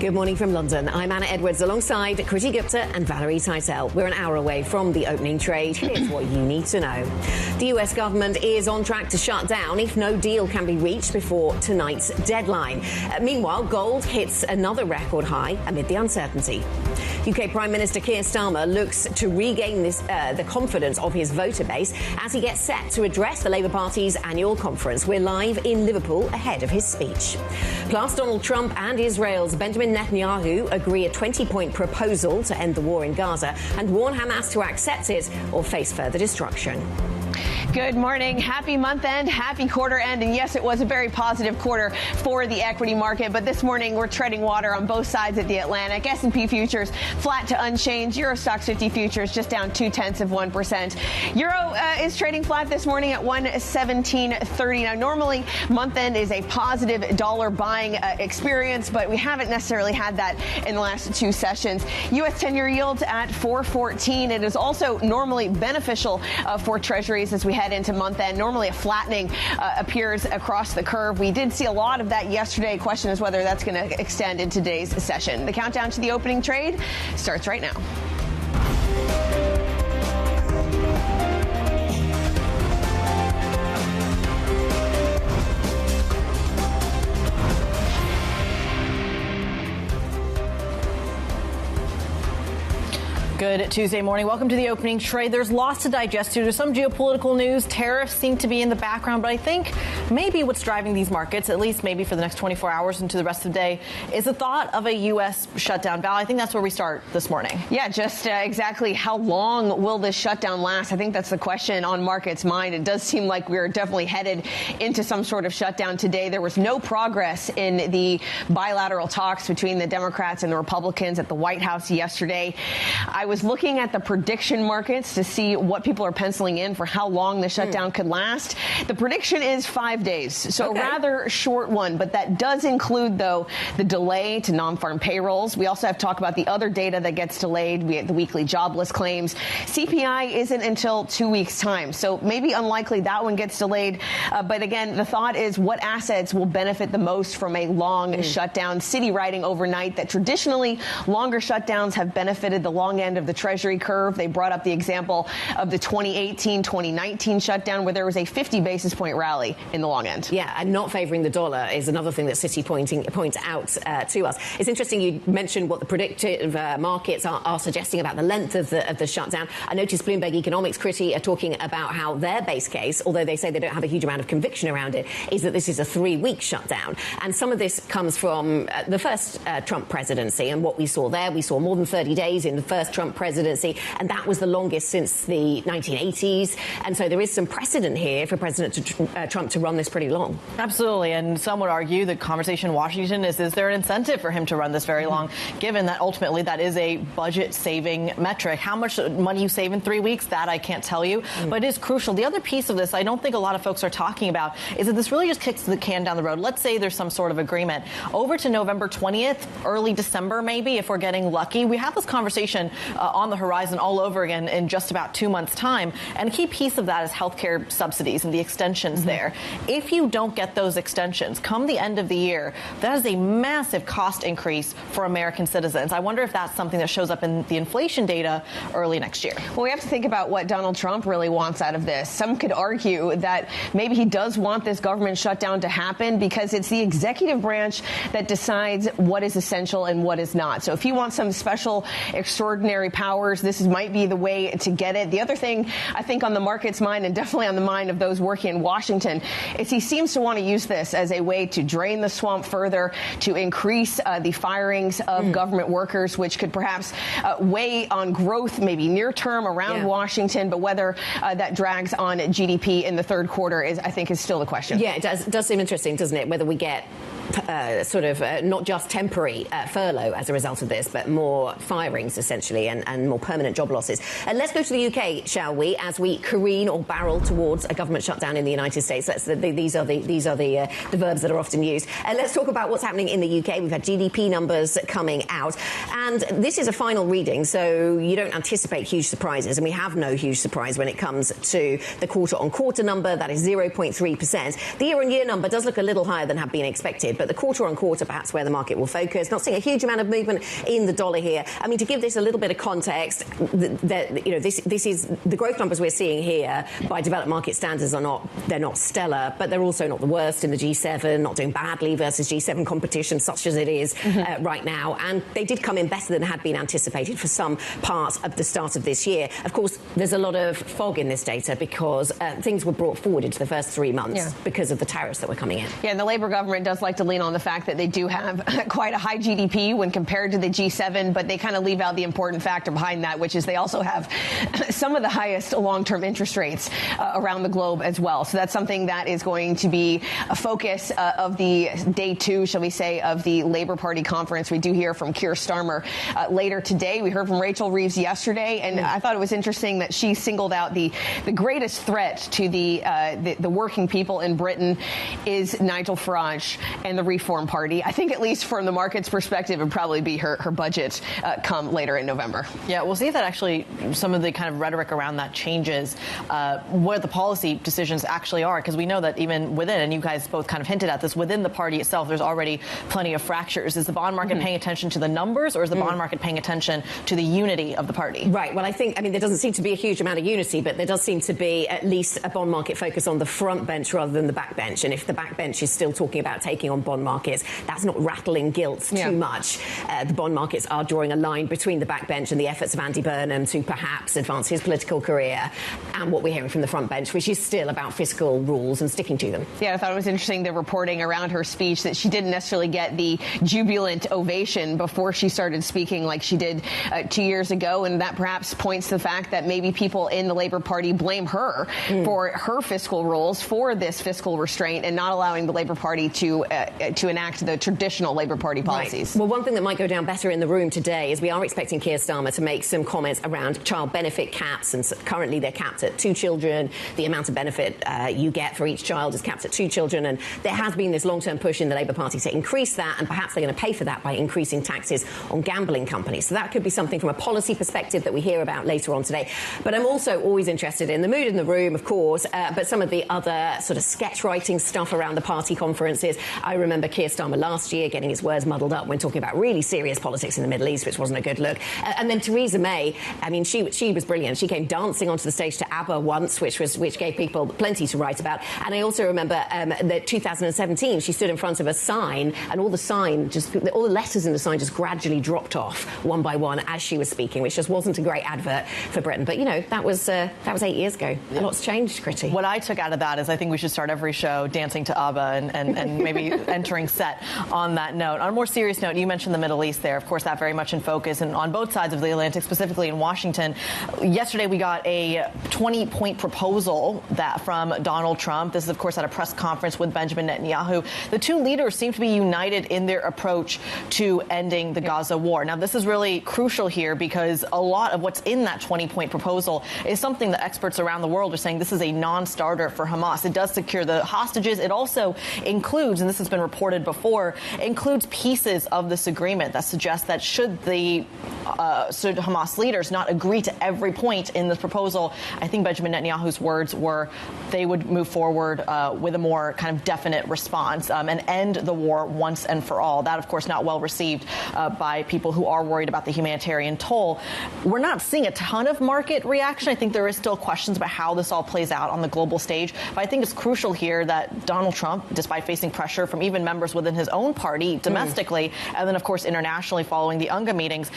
Good morning from London. I'm Anna Edwards alongside Kriti Gupta and Valerie Tytel. We're an hour away from the opening trade. Here's what you need to know. The US government is on track to shut down if no deal can be reached before tonight's deadline. Meanwhile, gold hits another record high amid the uncertainty. UK Prime Minister Keir Starmer looks to regain the confidence of his voter base as he gets set to address the Labour Party's annual conference. We're live in Liverpool ahead of his speech. Plus, Donald Trump and Israel's Benjamin Netanyahu agree a 20-point proposal to end the war in Gaza and warn Hamas to accept it or face further destruction. Good morning. Happy month end, happy quarter end. And yes, it was a very positive quarter for the equity market. But this morning, we're treading water on both sides of the Atlantic. S&P futures flat to unchanged. Euro Stoxx 50 futures just down 0.2%. Euro is trading flat this morning at 117.30. Now, normally, month end is a positive dollar buying experience, but we haven't necessarily had that in the last two sessions. U.S. 10-year yields at 4.14. It is also normally beneficial for Treasuries as we head into month end. Normally a flattening appears across the curve. We did see a lot of that yesterday. Question is whether that's going to extend in today's session. The countdown to the opening trade starts right now. Good Tuesday morning. Welcome to the opening trade. There's lots to digest here. There's some geopolitical news. Tariffs seem to be in the background, but I think maybe what's driving these markets, at least maybe for the next 24 hours into the rest of the day, is the thought of a U.S. shutdown. Val, I think that's where we start this morning. Yeah, just exactly how long will this shutdown last? I think that's the question on markets' mind. It does seem like we're definitely headed into some sort of shutdown today. There was no progress in the bilateral talks between the Democrats and the Republicans at the White House yesterday. I was looking at the prediction markets to see what people are penciling in for how long the shutdown could last. The prediction is 5 days, so a rather short one, but that does include, though, the delay to non-farm payrolls. We also have to talk about the other data that gets delayed. We have the weekly jobless claims. CPI isn't until 2 weeks' time, so maybe unlikely that one gets delayed. But again, the thought is what assets will benefit the most from a long shutdown. City writing overnight that traditionally longer shutdowns have benefited the long end of the Treasury curve. They brought up the example of the 2018-2019 shutdown where there was a 50 basis point rally in the long end. Yeah, and not favouring the dollar is another thing that Citi points out to us. It's interesting you mentioned what the predictive markets are suggesting about the length of the shutdown. I noticed Bloomberg Economics, Kriti, are talking about how their base case, although they say they don't have a huge amount of conviction around it, is that this is a 3-week shutdown. And some of this comes from the first Trump presidency and what we saw there. We saw more than 30 days in the first Trump presidency, and that was the longest since the 1980s. And so there is some precedent here for President Trump to run this pretty long. Absolutely. And some would argue the conversation in Washington is there an incentive for him to run this very long, given that ultimately that is a budget-saving metric. How much money you save in 3 weeks, that I can't tell you, but it is crucial. The other piece of this I don't think a lot of folks are talking about is that this really just kicks the can down the road. Let's say there's some sort of agreement. Over to November 20th, early December maybe, if we're getting lucky. We have this conversation on the horizon all over again in just about 2 months' time. And a key piece of that is healthcare subsidies and the extensions there. If you don't get those extensions, come the end of the year, that is a massive cost increase for American citizens. I wonder if that's something that shows up in the inflation data early next year. Well, we have to think about what Donald Trump really wants out of this. Some could argue that maybe he does want this government shutdown to happen because it's the executive branch that decides what is essential and what is not. So if he wants some special extraordinary powers, this might be the way to get it. The other thing I think on the market's mind, and definitely on the mind of those working in Washington, is he seems to want to use this as a way to drain the swamp further, to increase the firings of government workers, which could perhaps weigh on growth maybe near term around Washington. But whether that drags on GDP in the third quarter is still the question. Yeah, it does seem interesting, doesn't it, whether we get not just temporary furlough as a result of this, but more firings, essentially, and more permanent job losses. Let's go to the UK, shall we, as we careen or barrel towards a government shutdown in the United States. These are the verbs that are often used. Let's talk about what's happening in the UK. We've had GDP numbers coming out, and this is a final reading, so you don't anticipate huge surprises, and we have no huge surprise when it comes to the quarter-on-quarter number. That is 0.3%. The year-on-year number does look a little higher than had been expected, but the quarter-on-quarter, perhaps where the market will focus. Not seeing a huge amount of movement in the dollar here. I mean, to give this a little bit of context, this is the growth numbers we're seeing here by developed market standards they're not stellar, but they're also not the worst in the G7, not doing badly versus G7 competition, such as it is right now. And they did come in better than had been anticipated for some part of the start of this year. Of course, there's a lot of fog in this data because things were brought forward into the first 3 months because of the tariffs that were coming in. Yeah, and the Labour government does like to lean on the fact that they do have quite a high GDP when compared to the G7, but they kind of leave out the important factor behind that, which is they also have some of the highest long-term interest rates around the globe as well. So that's something that is going to be a focus of the day 2, shall we say, of the Labour Party conference. We do hear from Keir Starmer later today. We heard from Rachel Reeves yesterday, and I thought it was interesting that she singled out the greatest threat to the working people in Britain is Nigel Farage and the Reform Party. I think, at least from the market's perspective, it would probably be her budget come later in November. Yeah, we'll see if that actually, some of the kind of rhetoric around that changes what the policy decisions actually are, because we know that even within, and you guys both kind of hinted at this, within the party itself, there's already plenty of fractures. Is the bond market paying attention to the numbers, or is the bond market paying attention to the unity of the party? Right. Well, I mean, there doesn't seem to be a huge amount of unity, but there does seem to be at least a bond market focus on the front bench rather than the back bench. And if the back bench is still talking about taking on bond markets, that's not rattling gilt too much. The bond markets are drawing a line between the back bench and the efforts of Andy Burnham to perhaps advance his political career and what we're hearing from the front bench, which is still about fiscal rules and sticking to them. Yeah, I thought it was interesting, the reporting around her speech, that she didn't necessarily get the jubilant ovation before she started speaking like she did 2 years ago, and that perhaps points to the fact that maybe people in the Labour Party blame her for her fiscal rules, for this fiscal restraint, and not allowing the Labour Party to enact the traditional Labour Party policies. Right. Well, one thing that might go down better in the room today is we are expecting Keir Starmer to make some comments around child benefit caps, and currently they're capped at 2 children. The amount of benefit you get for each child is capped at 2 children, and there has been this long-term push in the Labour Party to increase that, and perhaps they're going to pay for that by increasing taxes on gambling companies. So that could be something from a policy perspective that we hear about later on today. But I'm also always interested in the mood in the room, of course, but some of the other sort of sketch writing stuff around the party conferences. I remember Keir Starmer last year getting his words muddled up when talking about really serious politics in the Middle East, which wasn't a good look. And then Theresa May, I mean, she was brilliant. She came dancing onto the stage to ABBA once, which gave people plenty to write about. And I also remember that 2017, she stood in front of a sign, and all the letters in the sign just gradually dropped off one by one as she was speaking, which just wasn't a great advert for Britain. But, you know, that was 8 years ago. A lot's changed, Kriti. What I took out of that is I think we should start every show dancing to ABBA and maybe entering set on that note. On a more serious note, you mentioned the Middle East there. Of course, that very much in focus, and on both sides of the Atlantic, specifically in Washington. Yesterday, we got a 20-point proposal from Donald Trump. This is, of course, at a press conference with Benjamin Netanyahu. The two leaders seem to be united in their approach to ending the Gaza war. Now, this is really crucial here because a lot of what's in that 20-point proposal is something that experts around the world are saying this is a non-starter for Hamas. It does secure the hostages. It also includes, and this has been reported before, includes pieces of this agreement that suggest that should Hamas leaders not agree to every point in this proposal, I think Benjamin Netanyahu's words were they would move forward with a more kind of definite response and end the war once and for all. That, of course, not well received by people who are worried about the humanitarian toll. We're not seeing a ton of market reaction. I think there is still questions about how this all plays out on the global stage. But I think it's crucial here that Donald Trump, despite facing pressure from even members within his own party domestically, and then, of course, internationally following the UNGA meetings,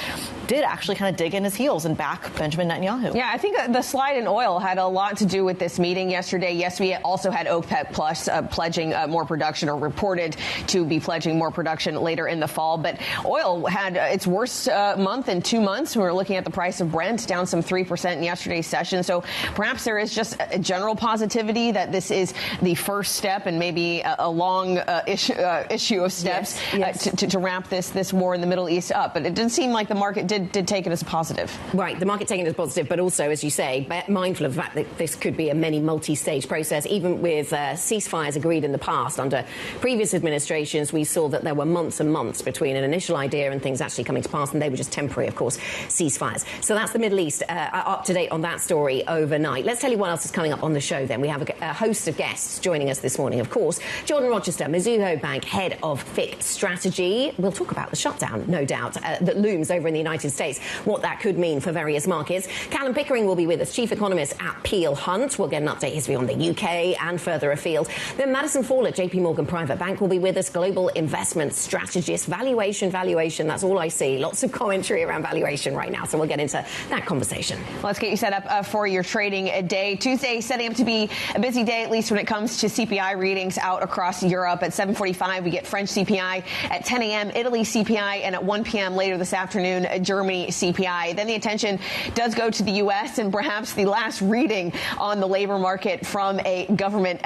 did actually kind of dig in his heels and back Benjamin Netanyahu. Yeah, I think the slide in oil had a lot to do with this meeting yesterday. Yes, we also had OPEC Plus pledging more production, or reported to be pledging more production later in the fall. But oil had its worst month in 2 months. We were looking at the price of Brent down some 3% in yesterday's session. So perhaps there is just a general positivity that this is the first step and maybe a long issue of steps to wrap this war in the Middle East up. But it did seem like the market did take it as a positive. Right, the market taking it as positive, but also, as you say, mindful of the fact that this could be a many multi-stage process. Even with ceasefires agreed in the past under previous administrations, we saw that there were months and months between an initial idea and things actually coming to pass, and they were just temporary, of course, ceasefires. So that's the Middle East, up to date on that story overnight. Let's tell you what else is coming up on the show then. We have a host of guests joining us this morning, of course. Jordan Rochester, Mizuho Bank head of FIC strategy. We'll talk about the shutdown, no doubt, that looms over in the United States, what that could mean for various markets. Callum Pickering will be with us, chief economist at Peel Hunt. We'll get an update, his view on the UK and further afield. Then Madison Fall at JP Morgan Private Bank will be with us, global investment strategist. Valuation, that's all I see. Lots of commentary around valuation right now, so we'll get into that conversation. Let's get you set up for your trading day. Tuesday setting up to be a busy day, at least when it comes to CPI readings out across Europe. At 7:45, we get French CPI. At 10 a.m., Italy CPI. And at 1 p.m. later this afternoon, Germany CPI. Then the attention does go to the U.S. and perhaps the last reading on the labor market from a government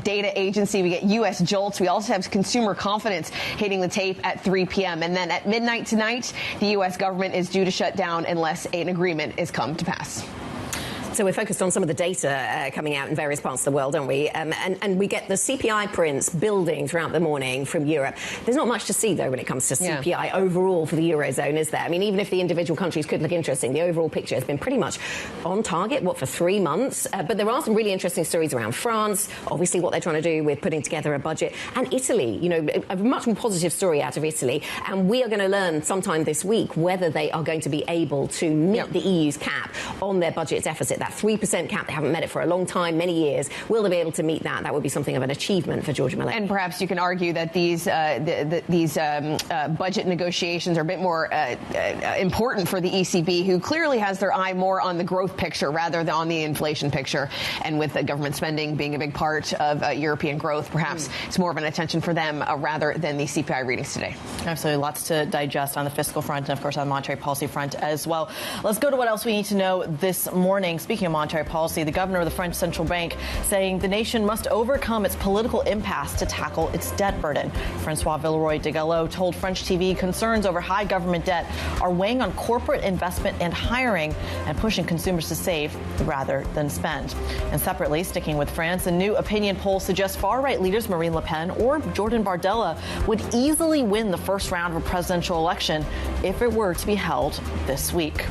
data agency. We get U.S. JOLTS. We also have consumer confidence hitting the tape at 3 p.m. And then at midnight tonight, the U.S. government is due to shut down unless an agreement is come to pass. So we're focused on some of the data coming out in various parts of the world, aren't we? And we get the CPI prints building throughout the morning from Europe. There's not much to see, though, when it comes to CPI overall for the Eurozone, is there? I mean, even if the individual countries could look interesting, the overall picture has been pretty much on target, for 3 months? But there are some really interesting stories around France, obviously what they're trying to do with putting together a budget, and Italy, a much more positive story out of Italy. And we are going to learn sometime this week whether they are going to be able to meet the EU's cap on their budget deficit. That 3% cap, they haven't met it for a long time, many years. Will they be able to meet that? That would be something of an achievement for Giorgia Meloni. And perhaps you can argue that these budget negotiations are a bit more important for the ECB, who clearly has their eye more on the growth picture rather than on the inflation picture. And with the government spending being a big part of European growth, perhaps it's more of an attention for them rather than the CPI readings today. Absolutely. Lots to digest on the fiscal front and, of course, on the monetary policy front as well. Let's go to what else we need to know this morning. Speaking of monetary policy, the governor of the French central bank saying the nation must overcome its political impasse to tackle its debt burden. Francois Villeroy de Gallo told French TV concerns over high government debt are weighing on corporate investment and hiring and pushing consumers to save rather than spend. And separately, sticking with France, a new opinion poll suggests far-right leaders Marine Le Pen or Jordan Bardella would easily win the first round of a presidential election if it were to be held this week.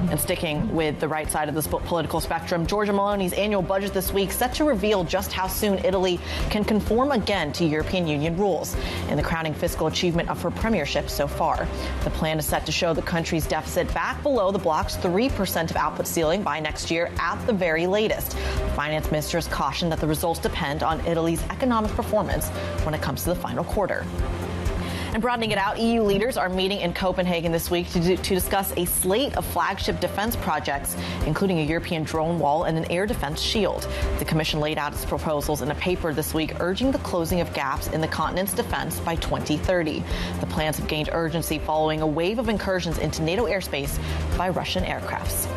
And sticking with the right side of this political spectrum, Giorgia Meloni's annual budget this week set to reveal just how soon Italy can conform again to European Union rules in the crowning fiscal achievement of her premiership so far. The plan is set to show the country's deficit back below the bloc's 3% of output ceiling by next year at the very latest. The finance minister has cautioned that the results depend on Italy's economic performance when it comes to the final quarter. And broadening it out, EU leaders are meeting in Copenhagen this week to discuss a slate of flagship defense projects, including a European drone wall and an air defense shield. The Commission laid out its proposals in a paper this week, urging the closing of gaps in the continent's defense by 2030. The plans have gained urgency following a wave of incursions into NATO airspace by Russian aircrafts.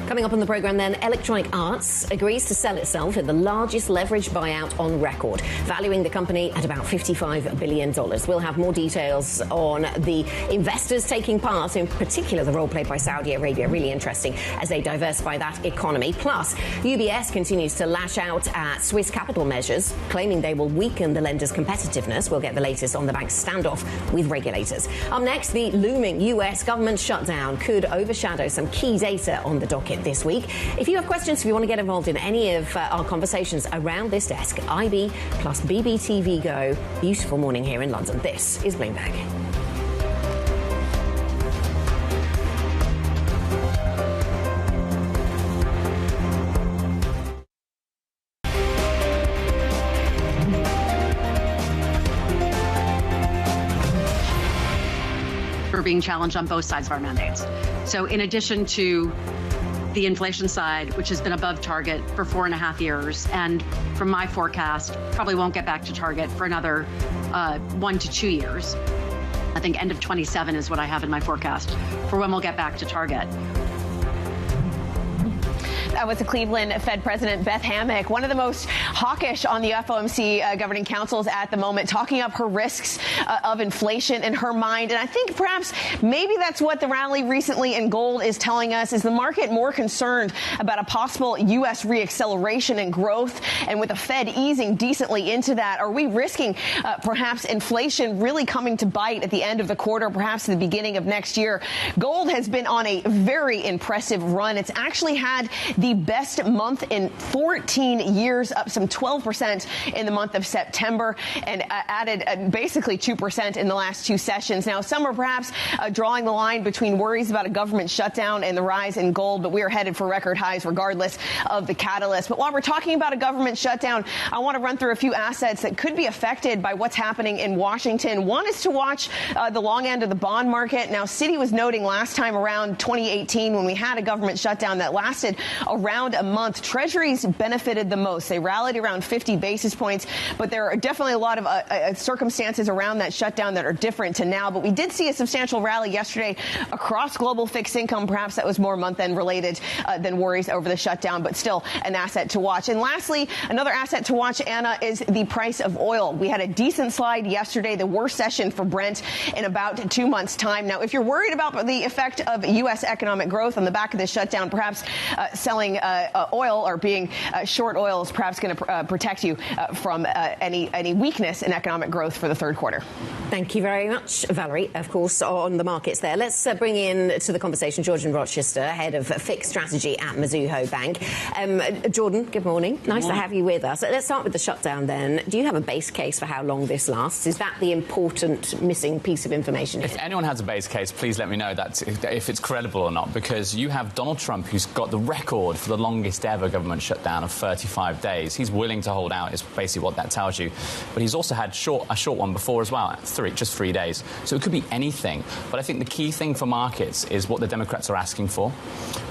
Coming up on the programme then, Electronic Arts agrees to sell itself in the largest leveraged buyout on record, valuing the company at about $55 billion. We'll have more details on the investors taking part, in particular the role played by Saudi Arabia. Really interesting as they diversify that economy. Plus, UBS continues to lash out at Swiss capital measures, claiming they will weaken the lender's competitiveness. We'll get the latest on the bank's standoff with regulators. Up next, the looming US government shutdown could overshadow some key data on the docket this week. If you have questions, if you want to get involved in any of our conversations around this desk, IB plus BBTV Go. Beautiful morning here in London. This is Bloomberg. We're being challenged on both sides of our mandates. So in addition to the inflation side, which has been above target for 4.5 years, and from my forecast, probably won't get back to target for another 1 to 2 years. I think end of 27 is what I have in my forecast for when we'll get back to target. That was the Cleveland Fed President Beth Hammack, one of the most hawkish on the FOMC governing councils at the moment, talking up her risks of inflation in her mind. And I think perhaps maybe that's what the rally recently in gold is telling us. Is the market more concerned about a possible U.S. reacceleration in growth? And with the Fed easing decently into that, are we risking perhaps inflation really coming to bite at the end of the quarter, perhaps at the beginning of next year? Gold has been on a very impressive run. It's actually had the best month in 14 years, up some 12% in the month of September, and added basically 2% in the last two sessions. Now, some are perhaps drawing the line between worries about a government shutdown and the rise in gold, but we are headed for record highs regardless of the catalyst. But while we're talking about a government shutdown, I want to run through a few assets that could be affected by what's happening in Washington. One is to watch the long end of the bond market. Now, Citi was noting last time around 2018 when we had a government shutdown that lasted around a month, Treasuries benefited the most. They rallied around 50 basis points, but there are definitely a lot of circumstances around that shutdown that are different to now. But we did see a substantial rally yesterday across global fixed income. Perhaps that was more month-end related than worries over the shutdown, but still an asset to watch. And lastly, another asset to watch, Anna, is the price of oil. We had a decent slide yesterday, the worst session for Brent in about 2 months' time. Now, if you're worried about the effect of U.S. economic growth on the back of this shutdown, perhaps selling oil or being short oil is perhaps going to protect you from any weakness in economic growth for the third quarter. Thank you very much, Valerie, of course, on the markets there. Let's bring in to the conversation Jordan Rochester, head of fixed strategy at Mizuho Bank. Jordan, good morning. Nice to have you with us. Let's start with the shutdown then. Do you have a base case for how long this lasts? Is that the important missing piece of information here? If anyone has a base case, please let me know that if it's credible or not, because you have Donald Trump, who's got the record for the longest ever government shutdown of 35 days. He's willing to hold out, is basically what that tells you. But he's also had a short one before as well, just 3 days. So it could be anything. But I think the key thing for markets is what the Democrats are asking for,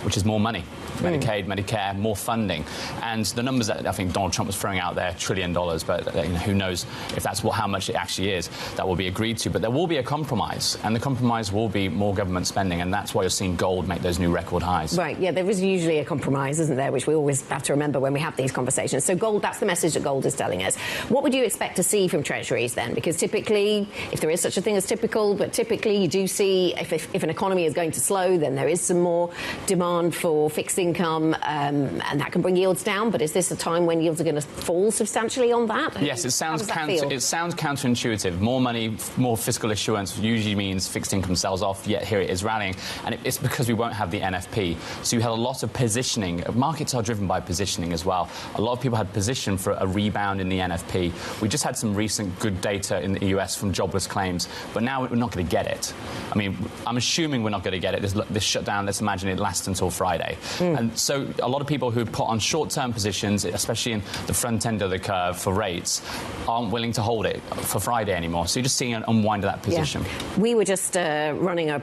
which is more money. Medicaid, Medicare, more funding. And the numbers that I think Donald Trump was throwing out there, $1 trillion, but who knows if that's how much it actually is, that will be agreed to. But there will be a compromise, and the compromise will be more government spending, and that's why you're seeing gold make those new record highs. Right, yeah, there is usually a compromise, isn't there, which we always have to remember when we have these conversations. So gold, that's the message that gold is telling us. What would you expect to see from Treasuries then? Because typically, if there is such a thing as typical, but typically you do see if an economy is going to slow, then there is some more demand for fixed income, and that can bring yields down. But is this a time when yields are going to fall substantially on that? Yes, it sounds counterintuitive. More money, more fiscal issuance usually means fixed income sells off, yet here it is rallying. And it's because we won't have the NFP. So you had a lot of positioning. Markets are driven by positioning as well. A lot of people had position for a rebound in the NFP. We just had some recent good data in the US from jobless claims, but now we're not going to get it. I mean, I'm assuming we're not going to get it. This shutdown, let's imagine it lasts until Friday. And so a lot of people who put on short-term positions, especially in the front end of the curve for rates, aren't willing to hold it for Friday anymore. So you're just seeing an unwind of that position. Yeah. We were just running a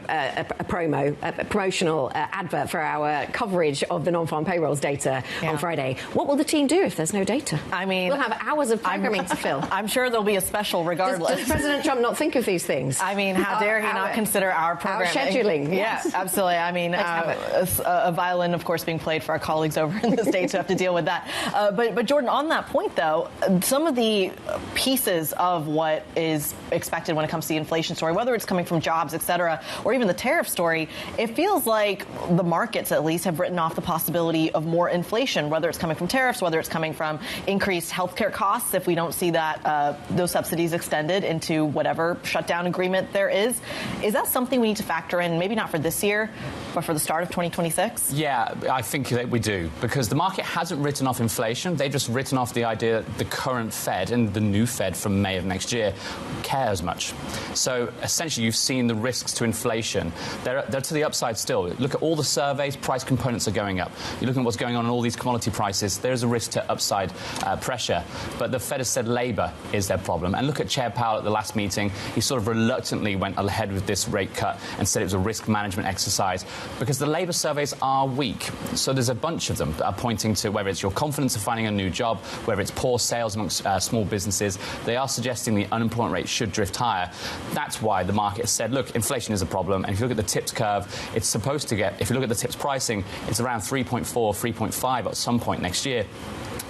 promotional advert for our coverage of the non-farm payrolls data on Friday. What will the team do if there's no data? I mean, we'll have hours of programming to fill. I'm sure there'll be a special regardless. Does President Trump not think of these things? I mean, how dare he not consider our programming? Our scheduling. Yes, absolutely. I mean, a violin, of course, being played for our colleagues over in the States who have to deal with that. But Jordan, on that point, though, some of the pieces of what is expected when it comes to the inflation story, whether it's coming from jobs, et cetera, or even the tariff story, it feels like the markets, at least, have written off the possibility of more inflation, whether it's coming from tariffs, whether it's coming from increased healthcare costs, if we don't see that those subsidies extended into whatever shutdown agreement there is. Is that something we need to factor in, maybe not for this year, but for the start of 2026? Yeah, I think that we do, because the market hasn't written off inflation. They've just written off the idea that the current Fed and the new Fed from May of next year care as much. So essentially, you've seen the risks to inflation. They're to the upside still. Look at all the surveys, price components are going up. You're looking at what's going on in all these commodity prices. There's a risk to upside pressure. But the Fed has said Labour is their problem. And look at Chair Powell at the last meeting. He sort of reluctantly went ahead with this rate cut and said it was a risk management exercise because the Labour surveys are weak. So there's a bunch of them that are pointing to whether it's your confidence of finding a new job, whether it's poor sales amongst small businesses. They are suggesting the unemployment rate should drift higher. That's why the market has said, look, inflation is a problem. And if you look at the TIPS curve, it's supposed to get, if you look at the TIPS pricing, it's around 3.4, 3.5 at some point next year.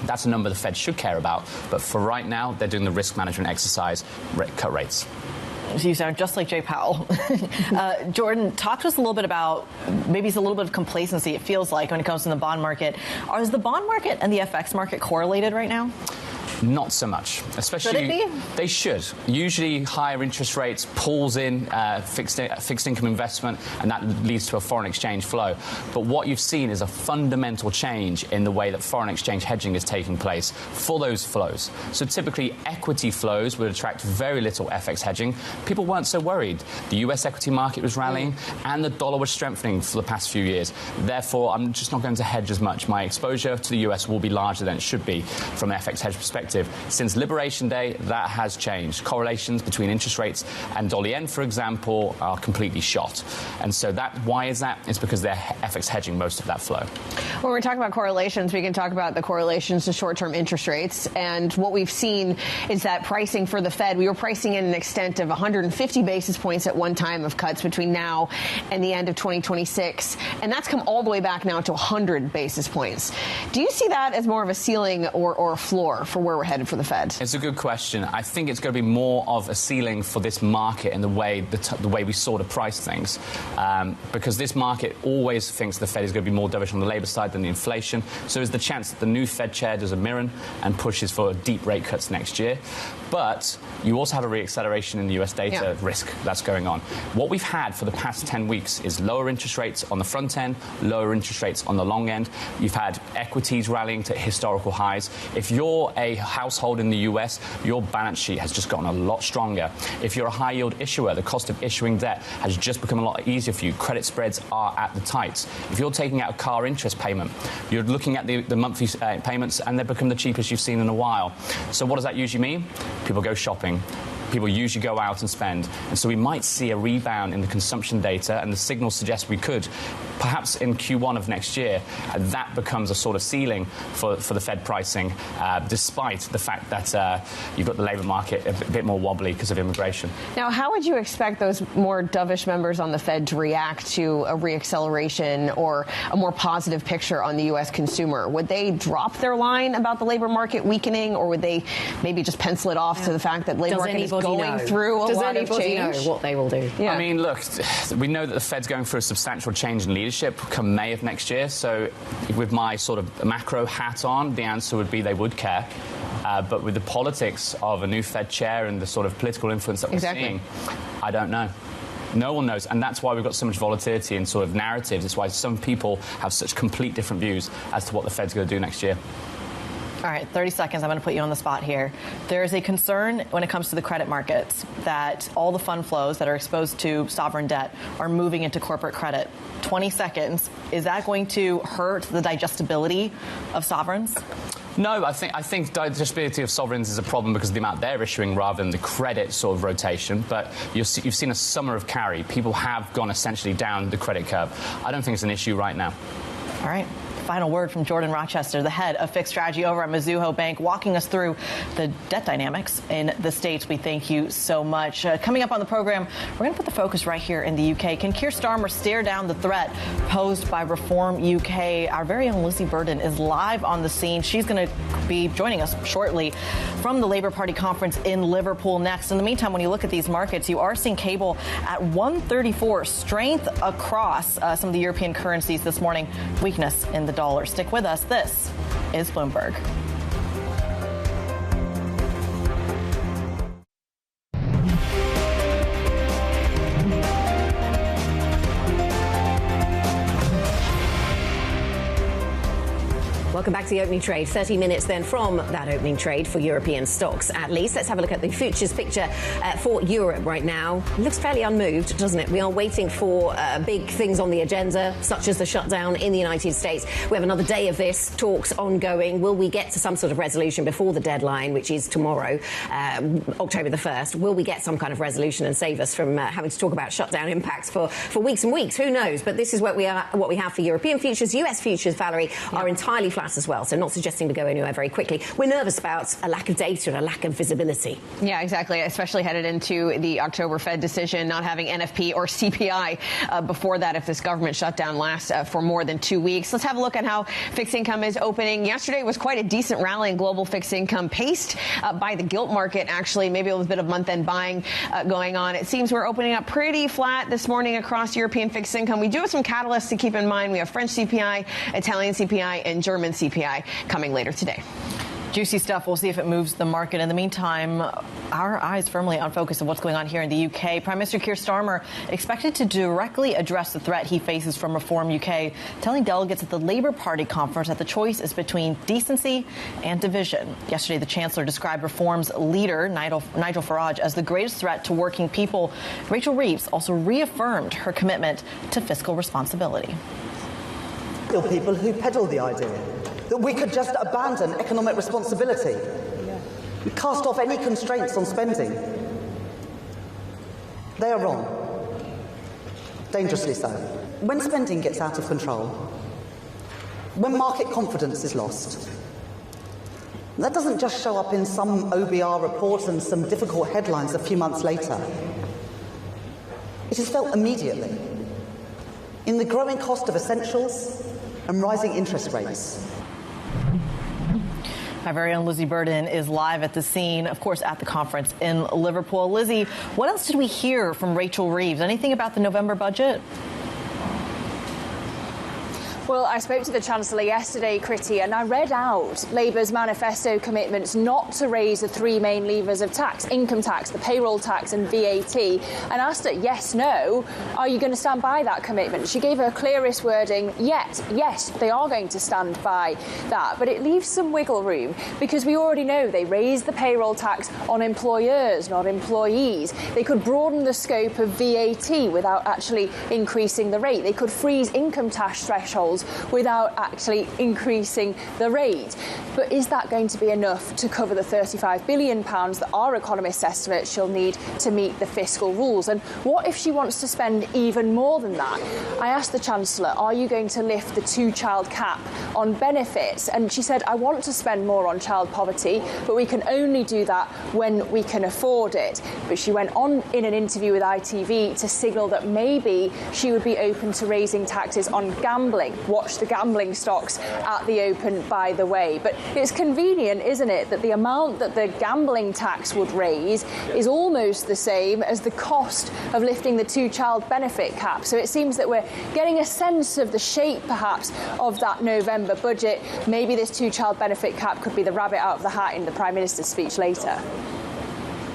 That's a number the Fed should care about. But for right now, they're doing the risk management exercise, cut rates. You sound just like Jay Powell. Jordan, talk to us a little bit about maybe it's a little bit of complacency, it feels like, when it comes to the bond market. Is the bond market and the FX market correlated right now? Not so much. Especially, should it be? They should. Usually higher interest rates pulls in fixed income investment, and that leads to a foreign exchange flow. But what you've seen is a fundamental change in the way that foreign exchange hedging is taking place for those flows. So typically equity flows would attract very little FX hedging. People weren't so worried. The US equity market was rallying and the dollar was strengthening for the past few years. Therefore, I'm just not going to hedge as much. My exposure to the US will be larger than it should be from an FX hedge perspective. Since Liberation Day, that has changed. Correlations between interest rates and dollar yen, for example, are completely shot. And so why is that? It's because they're FX hedging most of that flow. When we're talking about correlations, we can talk about the correlations to short-term interest rates. And what we've seen is that pricing for the Fed, we were pricing in an extent of 150 basis points at one time of cuts between now and the end of 2026. And that's come all the way back now to 100 basis points. Do you see that as more of a ceiling or a floor for where we're headed for the Fed? It's a good question. I think it's going to be more of a ceiling for this market in the way we sort of price things, because this market always thinks the Fed is going to be more dovish on the labour side than the inflation. So there's the chance that the new Fed chair does a Mirren and pushes for deep rate cuts next year. But you also have a reacceleration in the US data risk that's going on. What we've had for the past 10 weeks is lower interest rates on the front end, lower interest rates on the long end. You've had equities rallying to historical highs. If you're a household in the US, your balance sheet has just gotten a lot stronger. If you're a high yield issuer, the cost of issuing debt has just become a lot easier for you. Credit spreads are at the tights. If you're taking out a car interest payment, you're looking at the monthly payments and they've become the cheapest you've seen in a while. So what does that usually mean? People go shopping. People usually go out and spend. And so we might see a rebound in the consumption data, and the signals suggest we could, perhaps in Q1 of next year, that becomes a sort of ceiling for the Fed pricing, despite the fact that you've got the labour market a bit more wobbly because of immigration. Now, how would you expect those more dovish members on the Fed to react to a reacceleration or a more positive picture on the U.S. consumer? Would they drop their line about the labour market weakening, or would they maybe just pencil it off to the fact that labour market is going through a lot of change? Does anybody know what they will do? Yeah. I mean, look, we know that the Fed's going through a substantial change in leadership come May of next year. So with my sort of macro hat on, the answer would be they would care. But with the politics of a new Fed chair and the sort of political influence that we're seeing, I don't know. No one knows, and that's why we've got so much volatility in sort of narratives. It's why some people have such complete different views as to what the Fed's going to do next year. All right, 30 seconds. I'm going to put you on the spot here. There is a concern when it comes to the credit markets that all the fund flows that are exposed to sovereign debt are moving into corporate credit. 20 seconds. Is that going to hurt the digestibility of sovereigns? No, I think digestibility of sovereigns is a problem because of the amount they're issuing rather than the credit sort of rotation. But you've seen a summer of carry. People have gone essentially down the credit curve. I don't think it's an issue right now. All right. Final word from Jordan Rochester, the head of fixed strategy over at Mizuho Bank, walking us through the debt dynamics in the States. We thank you so much. Coming up on the program, we're going to put the focus right here in the UK. Can Keir Starmer stare down the threat posed by Reform UK? Our very own Lizzie Burden is live on the scene. She's going to be joining us shortly from the Labour Party conference in Liverpool next. In the meantime, when you look at these markets, you are seeing cable at 134, strength across some of the European currencies this morning, weakness in the dollar. Stick with us. This is Bloomberg. Welcome back to the opening trade. 30 minutes then from that opening trade for European stocks, at least. Let's have a look at the futures picture for Europe right now. It looks fairly unmoved, doesn't it? We are waiting for big things on the agenda, such as the shutdown in the United States. We have another day of this, talks ongoing. Will we get to some sort of resolution before the deadline, which is tomorrow, October the 1st? Will we get some kind of resolution and save us from having to talk about shutdown impacts for weeks and weeks? Who knows? But this is what we have for European futures. US futures, Valerie, are entirely flat as well, so not suggesting to go anywhere very quickly. We're nervous about a lack of data and a lack of visibility. Yeah, exactly, especially headed into the October Fed decision, not having NFP or CPI before that if this government shutdown lasts for more than 2 weeks. Let's have a look at how fixed income is opening. Yesterday was quite a decent rally in global fixed income, paced by the gilt market, actually. Maybe a little bit of month-end buying going on. It seems we're opening up pretty flat this morning across European fixed income. We do have some catalysts to keep in mind. We have French CPI, Italian CPI, and German CPI coming later today. Juicy stuff. We'll see if it moves the market. In the meantime, our eyes firmly on focus of what's going on here in the UK. Prime Minister Keir Starmer expected to directly address the threat he faces from Reform UK, telling delegates at the Labour Party conference that the choice is between decency and division. Yesterday, the Chancellor described Reform's leader, Nigel Farage, as the greatest threat to working people. Rachel Reeves also reaffirmed her commitment to fiscal responsibility. People who peddle the idea that we could just abandon economic responsibility, cast off any constraints on spending. They are wrong. Dangerously so. When spending gets out of control, when market confidence is lost, that doesn't just show up in some OBR report and some difficult headlines a few months later. It is felt immediately in the growing cost of essentials and rising interest rates. My very own Lizzie Burden is live at the scene, of course, at the conference in Liverpool. Lizzie, what else did we hear from Rachel Reeves? Anything about the November budget? Well, I spoke to the Chancellor yesterday, Kriti, and I read out Labour's manifesto commitments not to raise the three main levers of tax, income tax, the payroll tax and VAT, and asked her, yes, no, are you going to stand by that commitment? She gave her clearest wording, yes, they are going to stand by that. But it leaves some wiggle room because we already know they raised the payroll tax on employers, not employees. They could broaden the scope of VAT without actually increasing the rate. They could freeze income tax thresholds without actually increasing the rate. But is that going to be enough to cover the £35 billion that our economists estimate she'll need to meet the fiscal rules? And what if she wants to spend even more than that? I asked the Chancellor, are you going to lift the two-child cap on benefits? And she said, I want to spend more on child poverty, but we can only do that when we can afford it. But she went on in an interview with ITV to signal that maybe she would be open to raising taxes on gambling. Watch the gambling stocks at the open, by the way. But it's convenient, isn't it, that the amount that the gambling tax would raise is almost the same as the cost of lifting the two-child benefit cap. So it seems that we're getting a sense of the shape, perhaps, of that November budget. Maybe this two-child benefit cap could be the rabbit out of the hat in the Prime Minister's speech later.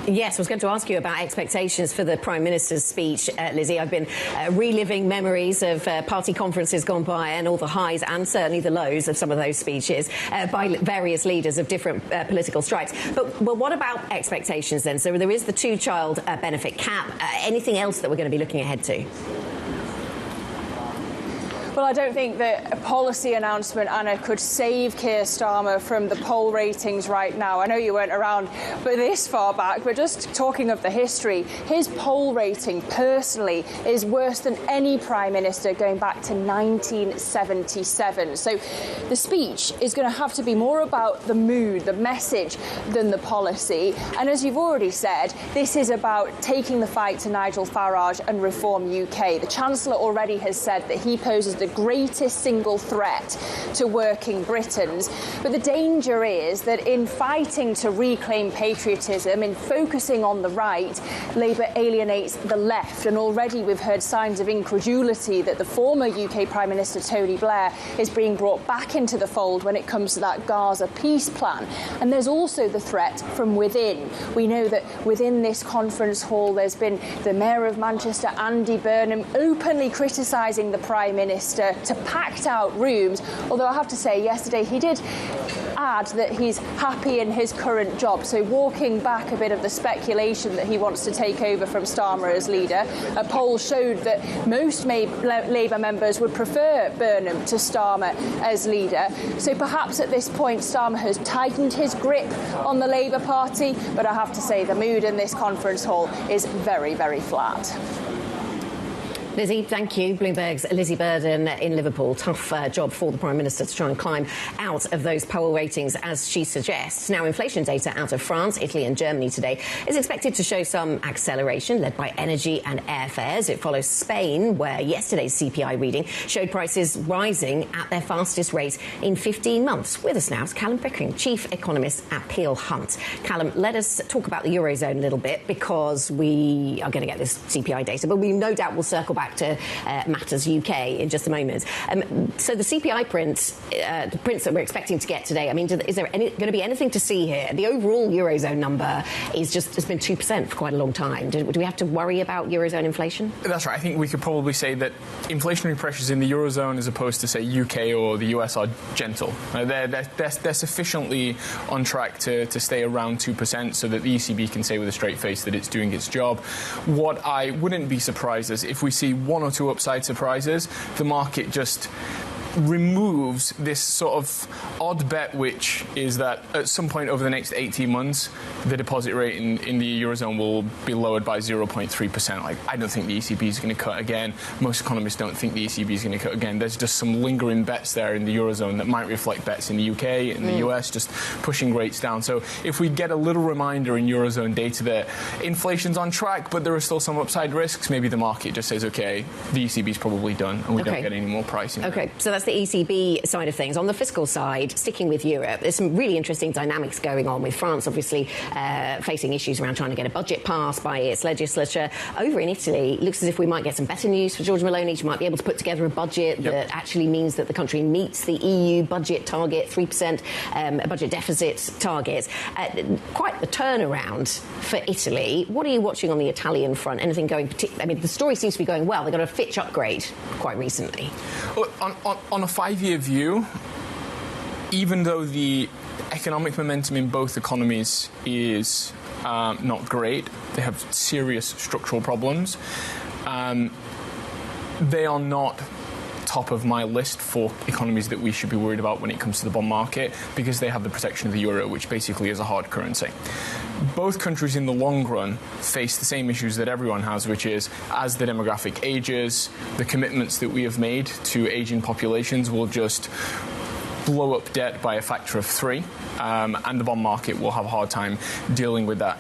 Yes, I was going to ask you about expectations for the Prime Minister's speech, Lizzie. I've been reliving memories of party conferences gone by and all the highs and certainly the lows of some of those speeches by various leaders of different political stripes. But what about expectations then? So there is the two-child benefit cap. Anything else that we're going to be looking ahead to? Well, I don't think that a policy announcement, Anna, could save Keir Starmer from the poll ratings right now. I know you weren't around but this far back, but just talking of the history, his poll rating personally is worse than any Prime Minister going back to 1977. So the speech is going to have to be more about the mood, the message, than the policy. And as you've already said, this is about taking the fight to Nigel Farage and Reform UK. The Chancellor already has said that he poses the greatest single threat to working Britons. But the danger is that in fighting to reclaim patriotism, in focusing on the right, Labour alienates the left. And already we've heard signs of incredulity that the former UK Prime Minister Tony Blair is being brought back into the fold when it comes to that Gaza peace plan. And there's also the threat from within. We know that within this conference hall there's been the Mayor of Manchester, Andy Burnham, openly criticising the Prime Minister to packed out rooms, although I have to say yesterday he did add that he's happy in his current job, so walking back a bit of the speculation that he wants to take over from Starmer as leader. A poll showed that most Labour members would prefer Burnham to Starmer as leader, so perhaps at this point Starmer has tightened his grip on the Labour Party, but I have to say the mood in this conference hall is very, very flat. Lizzie, thank you. Bloomberg's Lizzie Burden in Liverpool. Tough job for the Prime Minister to try and climb out of those poll ratings, as she suggests. Now, inflation data out of France, Italy and Germany today is expected to show some acceleration, led by energy and airfares. It follows Spain, where yesterday's CPI reading showed prices rising at their fastest rate in 15 months. With us now is Callum Pickering, Chief Economist at Peel Hunt. Callum, let us talk about the Eurozone a little bit, because we are going to get this CPI data, but we no doubt will circle back back to matters UK in just a moment. So the CPI print, the prints that we're expecting to get today, I mean, is there going to be anything to see here? The overall Eurozone number has been 2% for quite a long time. Do we have to worry about Eurozone inflation? That's right. I think we could probably say that inflationary pressures in the Eurozone as opposed to, say, UK or the US are gentle. They're sufficiently on track to stay around 2% so that the ECB can say with a straight face that it's doing its job. What I wouldn't be surprised is if we see one or two upside surprises, the market just removes this sort of odd bet, which is that at some point over the next 18 months, the deposit rate in the Eurozone will be lowered by 0.3%. Like, I don't think the ECB is going to cut again. Most economists don't think the ECB is going to cut again. There's just some lingering bets there in the Eurozone that might reflect bets in the UK, in the US, just pushing rates down. So if we get a little reminder in Eurozone data that inflation's on track, but there are still some upside risks, maybe the market just says, okay, the ECB's probably done, and we don't get any more pricing. Okay, so that's the ECB side of things. On the fiscal side, sticking with Europe, there's some really interesting dynamics going on with France, obviously facing issues around trying to get a budget passed by its legislature. Over in Italy, it looks as if we might get some better news for Giorgia Meloni. She might be able to put together a budget that actually means that the country meets the EU budget target, 3% budget deficit targets. Quite the turnaround for Italy. What are you watching on the Italian front? Anything going I mean, the story seems to be going well. They got a Fitch upgrade quite recently. Well, on a 5-year view, even though the economic momentum in both economies is not great, they have serious structural problems, they are not top of my list for economies that we should be worried about when it comes to the bond market, because they have the protection of the euro, which basically is a hard currency. Both countries in the long run face the same issues that everyone has, which is as the demographic ages, the commitments that we have made to aging populations will just blow up debt by a factor of 3, and the bond market will have a hard time dealing with that.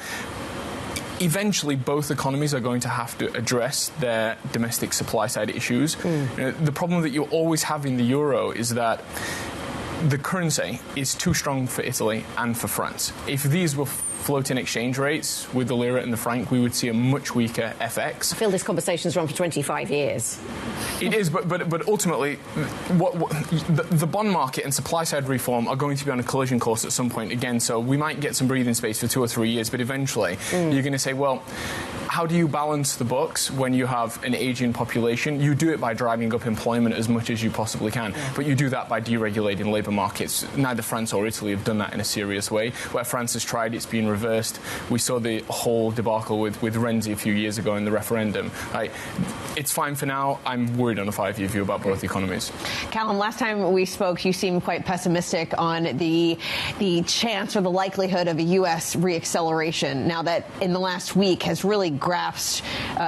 Eventually, both economies are going to have to address their domestic supply side issues. The problem that you always have in the euro is that the currency is too strong for Italy and for France. If these were floating exchange rates with the lira and the franc, we would see a much weaker FX. I feel this conversation's run for 25 years. It is, but ultimately, the bond market and supply-side reform are going to be on a collision course at some point again, so we might get some breathing space for 2 or 3 years, but eventually you're going to say, well, how do you balance the books when you have an aging population? You do it by driving up employment as much as you possibly can, but you do that by deregulating labour markets. Neither France or Italy have done that in a serious way. Where France has tried, it's been reversed. We saw the whole debacle with Renzi a few years ago in the referendum. It's fine for now. I'm worried on a 5-year view about both economies. Callum, last time we spoke, you seemed quite pessimistic on the chance or the likelihood of a U.S. reacceleration. Now that in the last week has really grasped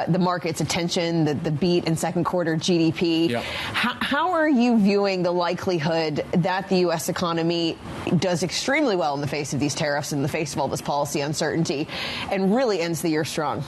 the market's attention, the beat in second quarter GDP. Yep. How are you viewing the likelihood that the U.S. economy does extremely well in the face of these tariffs, in the face of all this policy uncertainty, and really ends the year strong?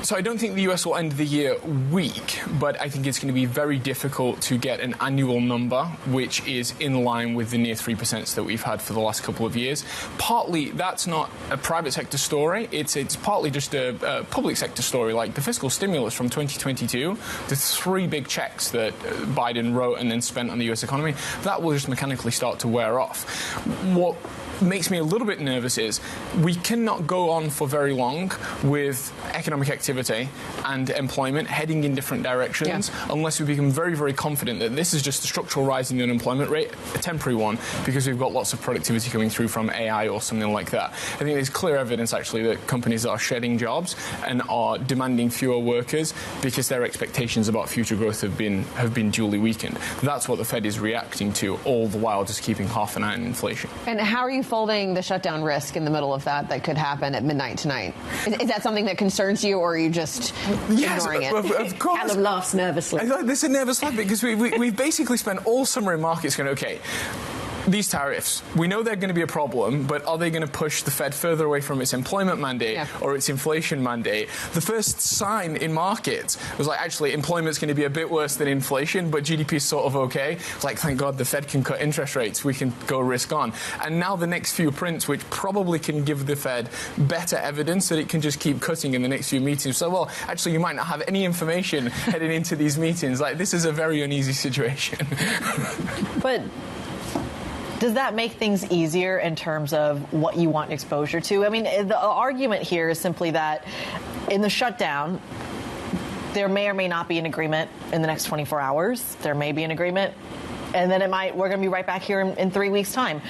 So I don't think the US will end the year weak, but I think it's going to be very difficult to get an annual number which is in line with the near 3% that we've had for the last couple of years. Partly that's not a private sector story, it's partly just a public sector story, like the fiscal stimulus from 2022, the 3 big checks that Biden wrote and then spent on the US economy, that will just mechanically start to wear off. What makes me a little bit nervous is we cannot go on for very long with economic activity and employment heading in different directions unless we become very, very confident that this is just a structural rise in the unemployment rate, a temporary one, because we've got lots of productivity coming through from AI or something like that. I think there's clear evidence, actually, that companies are shedding jobs and are demanding fewer workers because their expectations about future growth have been duly weakened. That's what the Fed is reacting to, all the while just keeping half an eye on inflation. And how are you folding the shutdown risk in the middle of that could happen at midnight tonight? Is that something that concerns you, or are you just ignoring it? Of course. Callum laughs nervously. This is a nervous laugh because we've basically spent all summer in markets going, okay, these tariffs, we know they're going to be a problem, but are they going to push the Fed further away from its employment mandate or its inflation mandate? The first sign in markets was like, actually, employment's going to be a bit worse than inflation, but GDP is sort of okay. It's like, thank God the Fed can cut interest rates. We can go risk on. And now the next few prints, which probably can give the Fed better evidence that it can just keep cutting in the next few meetings. So, well, actually, you might not have any information heading into these meetings. Like, this is a very uneasy situation. But does that make things easier in terms of what you want exposure to? I mean, the argument here is simply that in the shutdown, there may or may not be an agreement in the next 24 hours. There may be an agreement. And then we're going to be right back here in 3 weeks' time.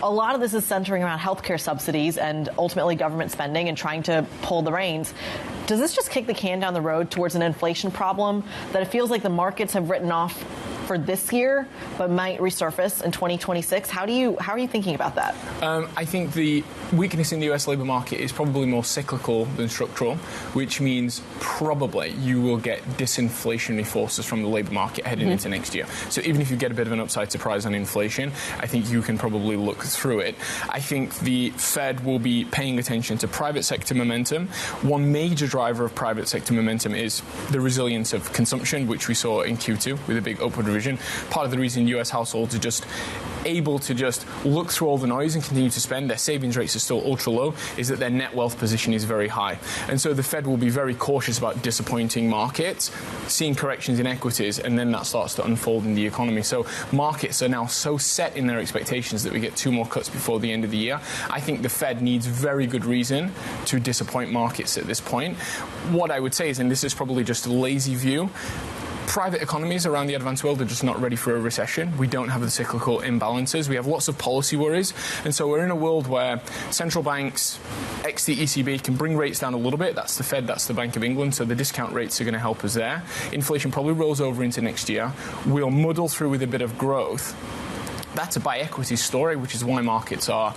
A lot of this is centering around healthcare subsidies and ultimately government spending and trying to pull the reins. Does this just kick the can down the road towards an inflation problem that it feels like the markets have written off for this year, but might resurface in 2026? How are you thinking about that? I think the weakness in the US labour market is probably more cyclical than structural, which means probably you will get disinflationary forces from the labour market heading into next year. So even if you get a bit of an upside surprise on inflation, I think you can probably look through it. I think the Fed will be paying attention to private sector momentum. One major driver of private sector momentum is the resilience of consumption, which we saw in Q2 with a big upward revision. Part of the reason US households are just able to just look through all the noise and continue to spend, their savings rates are still ultra low, is that their net wealth position is very high. And so the Fed will be very cautious about disappointing markets, seeing corrections in equities, and then that starts to unfold in the economy. So markets are now so set in their expectations that we get 2 more cuts before the end of the year. I think the Fed needs very good reason to disappoint markets at this point. What I would say is, and this is probably just a lazy view, private economies around the advanced world are just not ready for a recession. We don't have the cyclical imbalances. We have lots of policy worries. And so we're in a world where central banks, ex the ECB, can bring rates down a little bit. That's the Fed, that's the Bank of England. So the discount rates are going to help us there. Inflation probably rolls over into next year. We'll muddle through with a bit of growth. That's a buy equity story, which is why markets are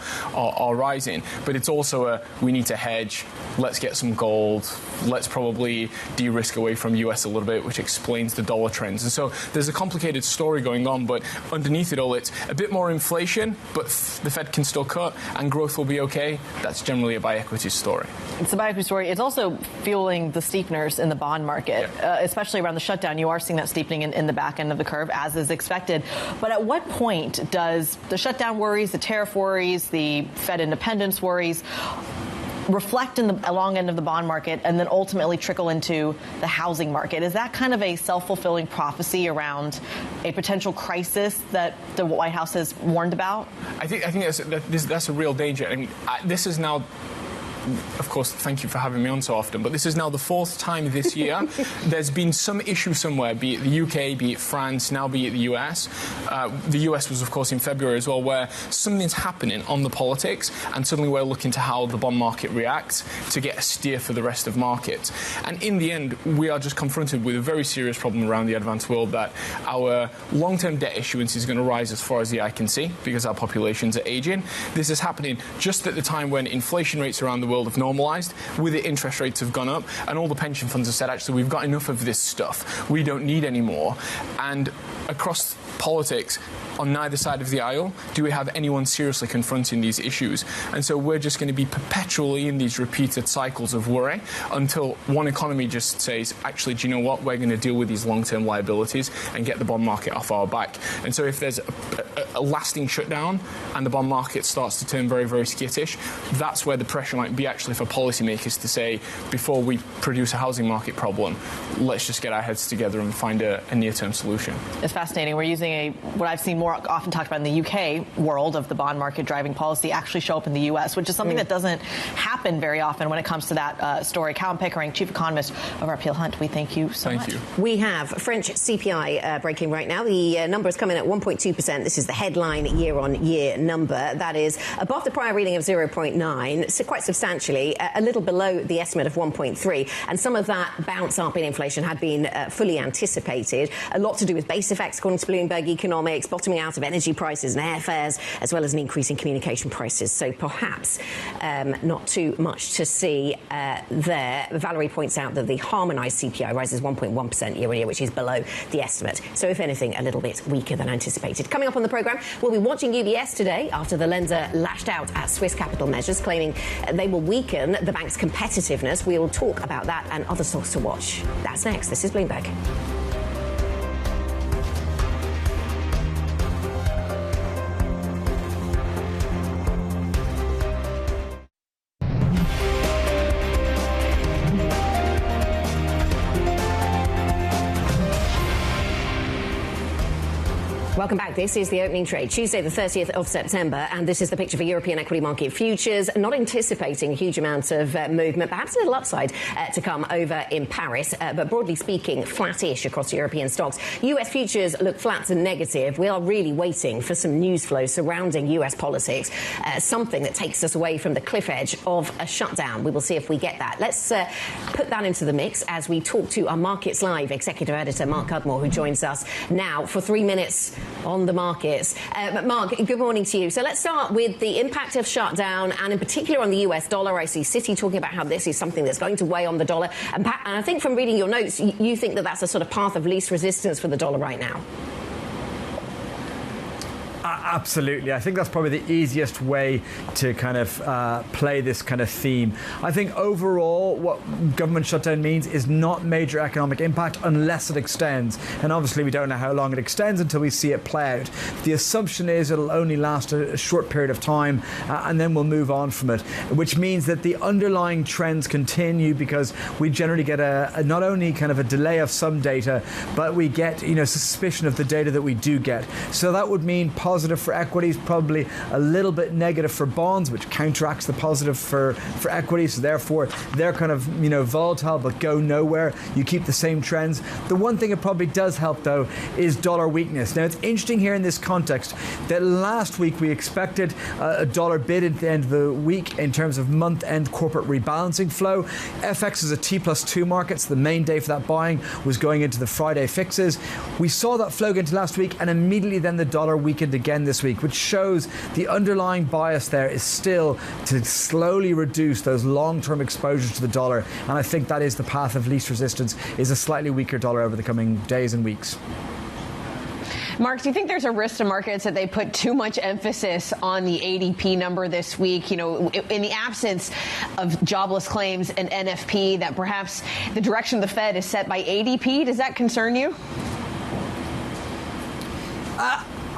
rising. But it's also we need to hedge, let's get some gold, let's probably de-risk away from US a little bit, which explains the dollar trends. And so there's a complicated story going on, but underneath it all, it's a bit more inflation, but the Fed can still cut and growth will be okay. That's generally a buy equity story. It's a buy equity story. It's also fueling the steepeners in the bond market, especially around the shutdown. You are seeing that steepening in the back end of the curve, as is expected. But at what point does the shutdown worries, the tariff worries, the Fed independence worries reflect in the long end of the bond market and then ultimately trickle into the housing market? Is that kind of a self-fulfilling prophecy around a potential crisis that the White House has warned about? I think that's a real danger. I mean, this is now... Of course, thank you for having me on so often, but this is now the 4th time this year. There's been some issue somewhere, be it the UK, be it France, now be it the US. The US was, of course, in February as well, where something's happening on the politics, and suddenly we're looking to how the bond market reacts to get a steer for the rest of markets. And in the end, we are just confronted with a very serious problem around the advanced world, that our long-term debt issuance is going to rise as far as the eye can see because our populations are aging. This is happening just at the time when inflation rates around the world have normalized, with it interest rates have gone up, and all the pension funds have said, actually, we've got enough of this stuff. We don't need any more. And across politics, on neither side of the aisle, do we have anyone seriously confronting these issues. And so we're just going to be perpetually in these repeated cycles of worry until one economy just says, actually, do you know what? We're going to deal with these long-term liabilities and get the bond market off our back. And so if there's a lasting shutdown and the bond market starts to turn very, very skittish, that's where the pressure might be actually for policymakers to say, before we produce a housing market problem, let's just get our heads together and find a near-term solution. It's fascinating. We're using what I've seen more often talked about in the UK world of the bond market driving policy actually show up in the US, which is something that doesn't happen very often when it comes to that story. Callum Pickering, Chief Economist of our Peel Hunt, we thank you so much. Thank you. We have French CPI breaking right now. The number is coming at 1.2%. This is the headline year-on-year number. That is above the prior reading of 0.9, so quite substantially, a little below the estimate of 1.3. And some of that bounce up in inflation had been fully anticipated. A lot to do with base effects, according to Bloomberg Economics, bottoming coming out of energy prices and airfares, as well as an increase in communication prices. So perhaps not too much to see there. Valerie points out that the harmonised CPI rises 1.1% year-on-year, which is below the estimate. So if anything, a little bit weaker than anticipated. Coming up on the programme, we'll be watching UBS today after the lender lashed out at Swiss capital measures, claiming they will weaken the bank's competitiveness. We'll talk about that and other stocks to watch. That's next. This is Bloomberg. Welcome back. This is the opening trade, Tuesday, the 30th of September, and this is the picture for European equity market futures. Not anticipating a huge amount of movement, perhaps a little upside to come over in Paris, but broadly speaking, flattish across European stocks. US futures look flat to negative. We are really waiting for some news flow surrounding US politics, something that takes us away from the cliff edge of a shutdown. We will see if we get that. Let's put that into the mix as we talk to our Markets Live executive editor, Mark Cudmore, who joins us now for 3 minutes on the markets. Mark, good morning to you. So let's start with the impact of shutdown and in particular on the US dollar. I see Citi talking about how this is something that's going to weigh on the dollar. And I think from reading your notes, you think that that's a sort of path of least resistance for the dollar right now. Absolutely. I think that's probably the easiest way to kind of play this kind of theme. I think overall what government shutdown means is not major economic impact unless it extends. And obviously we don't know how long it extends until we see it play out. The assumption is it'll only last a short period of time and then we'll move on from it, which means that the underlying trends continue because we generally get a not only kind of a delay of some data, but we get, suspicion of the data that we do get. So that would mean positive for equities, probably a little bit negative for bonds, which counteracts the positive for equities. So therefore, they're kind of, volatile but go nowhere. You keep the same trends. The one thing it probably does help, though, is dollar weakness. Now, it's interesting here in this context that last week we expected a dollar bid at the end of the week in terms of month-end corporate rebalancing flow. FX is a T+2 market, so the main day for that buying was going into the Friday fixes. We saw that flow go into last week, and immediately then the dollar weakened again this week, which shows the underlying bias there is still to slowly reduce those long-term exposures to the dollar. And I think that is the path of least resistance, is a slightly weaker dollar over the coming days and weeks. Mark, do you think there's a risk to markets that they put too much emphasis on the ADP number this week? In the absence of jobless claims and NFP, that perhaps the direction of the Fed is set by ADP? Does that concern you?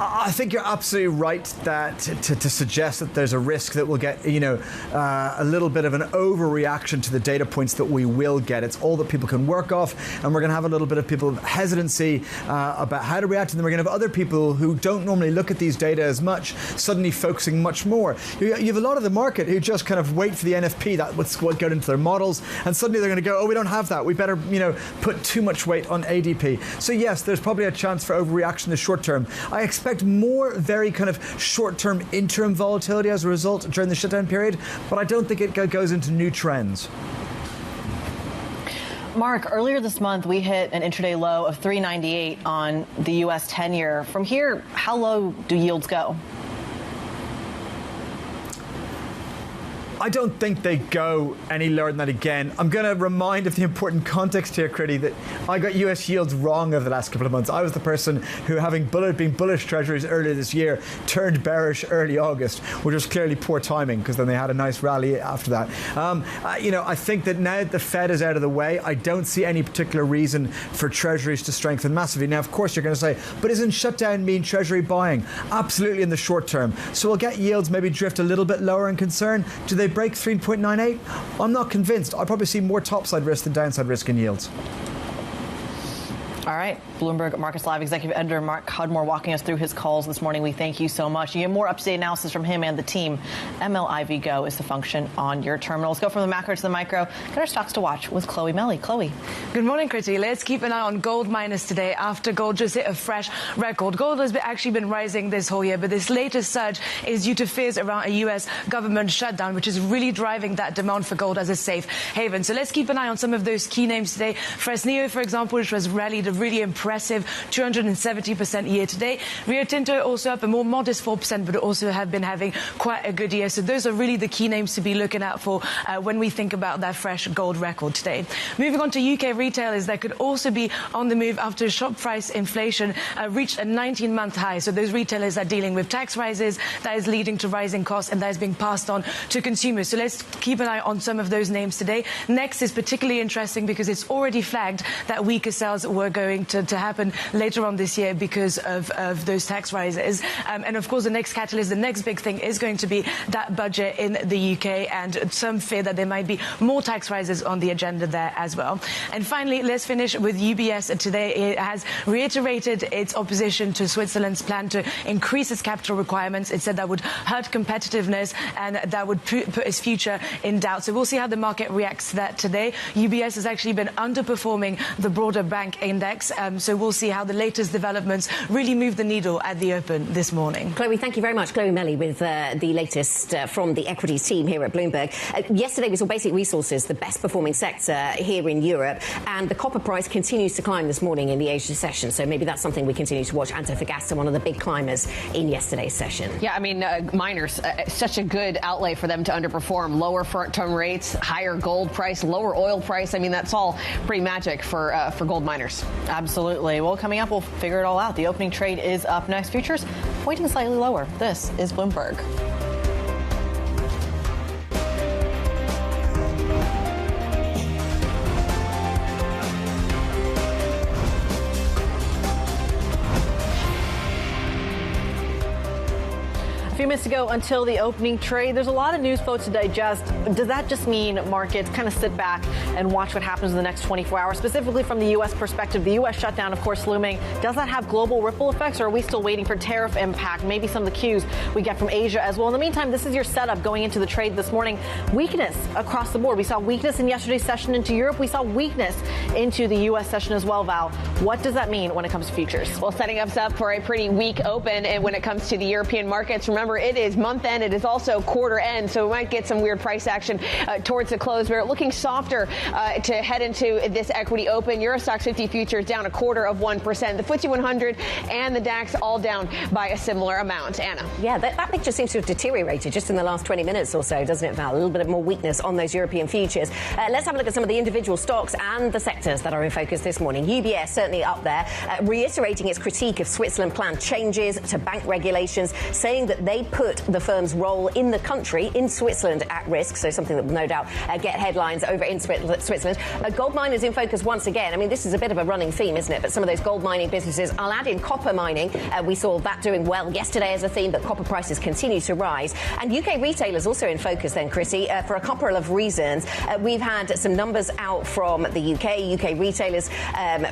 I think you're absolutely right that to suggest that there's a risk that we'll get, a little bit of an overreaction to the data points that we will get. It's all that people can work off, and we're going to have a little bit of people hesitancy about how to react, and then we're going to have other people who don't normally look at these data as much suddenly focusing much more. You have a lot of the market who just kind of wait for the NFP, that's what got into their models, and suddenly they're going to go, oh, we don't have that. We better, put too much weight on ADP. So yes, there's probably a chance for overreaction in the short term. I expect more very kind of short-term interim volatility as a result during the shutdown period, but I don't think it goes into new trends. Mark, earlier this month, we hit an intraday low of 398 on the U.S. 10-year. From here, how low do yields go? I don't think they go any lower than that again. I'm going to remind of the important context here, Kriti, that I got US yields wrong over the last couple of months. I was the person who, having been bullish treasuries earlier this year, turned bearish early August, which was clearly poor timing because then they had a nice rally after that. I think that now that the Fed is out of the way, I don't see any particular reason for treasuries to strengthen massively. Now, of course, you're going to say, but isn't shutdown mean treasury buying? Absolutely in the short term. So we'll get yields maybe drift a little bit lower in concern. Do they break 3.98? I'm not convinced. I probably see more topside risk than downside risk in yields. All right. Bloomberg Markets Live executive editor Mark Cudmore walking us through his calls this morning. We thank you so much. You get more up-to-date analysis from him and the team. MLIV Go is the function on your terminal. Let's go from the macro to the micro. Get our stocks to watch with Chloe Melly. Chloe. Good morning, Kriti. Let's keep an eye on gold miners today after gold just hit a fresh record. Gold has actually been rising this whole year, but this latest surge is due to fears around a U.S. government shutdown, which is really driving that demand for gold as a safe haven. So let's keep an eye on some of those key names today. Fresnillo, for example, which was rallied really impressive 270% year to date. Rio Tinto also up a more modest 4%, but also have been having quite a good year. So those are really the key names to be looking out for when we think about that fresh gold record today. Moving on to UK retailers, that could also be on the move after shop price inflation reached a 19-month high. So those retailers are dealing with tax rises that is leading to rising costs, and that is being passed on to consumers. So let's keep an eye on some of those names today. Next is particularly interesting because it's already flagged that weaker sales were going to happen later on this year because of those tax rises. And of course, the next catalyst, the next big thing is going to be that budget in the UK, and some fear that there might be more tax rises on the agenda there as well. And finally, let's finish with UBS. Today it has reiterated its opposition to Switzerland's plan to increase its capital requirements. It said that would hurt competitiveness and that would put its future in doubt. So we'll see how the market reacts to that today. UBS has actually been underperforming the broader bank index. So we'll see how the latest developments really move the needle at the open this morning. Chloe, thank you very much. Chloe Melly with the latest from the equities team here at Bloomberg. Yesterday we saw basic resources, the best performing sector here in Europe, and the copper price continues to climb this morning in the Asia session. So maybe that's something we continue to watch. Antofagasta, one of the big climbers in yesterday's session. Yeah, I mean, miners, such a good outlay for them to underperform. Lower front-term rates, higher gold price, lower oil price. I mean, that's all pretty magic for gold miners. Absolutely. Well, coming up, we'll figure it all out. The opening trade is up next. Futures pointing slightly lower. This is Bloomberg. A few minutes to go until the opening trade. There's a lot of news flow to digest. Does that just mean markets kind of sit back and watch what happens in the next 24 hours? Specifically from the U.S. perspective, the U.S. shutdown, of course, looming. Does that have global ripple effects, or are we still waiting for tariff impact? Maybe some of the cues we get from Asia as well. In the meantime, this is your setup going into the trade this morning. Weakness across the board. We saw weakness in yesterday's session into Europe. We saw weakness into the U.S. session as well, Val. What does that mean when it comes to futures? Well, setting us up for a pretty weak open, and when it comes to the European markets, remember, it is month end. It is also quarter end, so we might get some weird price action towards the close. We're looking softer to head into this equity open. Euro Stoxx 50 futures down 0.25%. The FTSE 100 and the DAX all down by a similar amount. Anna. Yeah, that picture seems to have deteriorated just in the last 20 minutes or so, doesn't it, Val? A little bit more weakness on those European futures. Let's have a look at some of the individual stocks and the sectors that are in focus this morning. UBS certainly up there, reiterating its critique of Switzerland planned changes to bank regulations, saying that they put the firm's role in the country, in Switzerland, at risk. So something that will no doubt get headlines over in Switzerland. Gold miners in focus once again. I mean, this is a bit of a running theme, isn't it? But some of those gold mining businesses, I'll add in copper mining. We saw that doing well yesterday as a theme, but copper prices continue to rise. And UK retailers also in focus then, Kriti, for a couple of reasons. We've had some numbers out from the UK retailers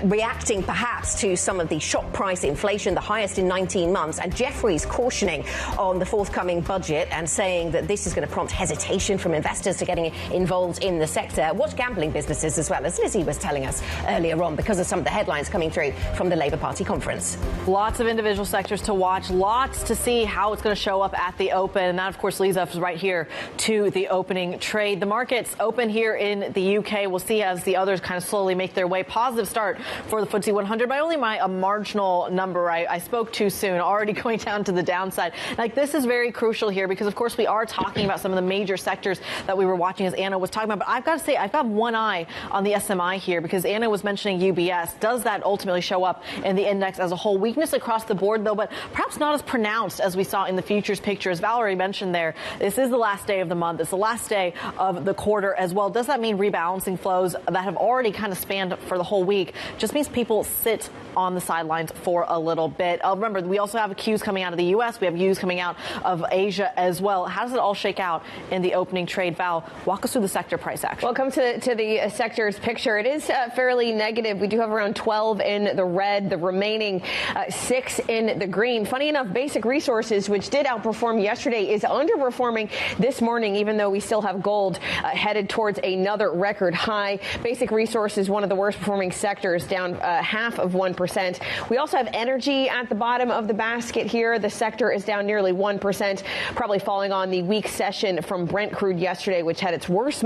reacting perhaps to some of the shop price inflation, the highest in 19 months. And Jefferies cautioning on the forthcoming budget and saying that this is going to prompt hesitation from investors to getting involved in the sector. Watch gambling businesses as well, as Lizzie was telling us earlier on, because of some of the headlines coming through from the Labour Party conference. Lots of individual sectors to watch, lots to see how it's going to show up at the open. And that, of course, leads us right here to the opening trade. The markets open here in the UK. We'll see as the others kind of slowly make their way. Positive start for the FTSE 100 by only a marginal number. I spoke too soon, already going down to the downside. Like, this is very crucial here because, of course, we are talking about some of the major sectors that we were watching as Anna was talking about. But I've got to say, I've got one eye on the SMI here because Anna was mentioning UBS. Does that ultimately show up in the index as a whole? Weakness across the board, though, but perhaps not as pronounced as we saw in the futures picture. As Valerie mentioned there, this is the last day of the month. It's the last day of the quarter as well. Does that mean rebalancing flows that have already kind of spanned for the whole week just means people sit on the sidelines for a little bit? Remember, we also have cues coming out of the U.S. We have cues coming out of Asia as well. How does it all shake out in the opening trade? Val, walk us through the sector price action. Well, come to the sectors picture. It is fairly negative. We do have around 12 in the red, the remaining 6 in the green. Funny enough, basic resources, which did outperform yesterday, is underperforming this morning, even though we still have gold headed towards another record high. Basic resources, one of the worst performing sectors, down 0.5%. We also have energy at the bottom of the basket here. The sector is down nearly 1%. 1%, probably falling on the weak session from Brent crude yesterday, which had its worst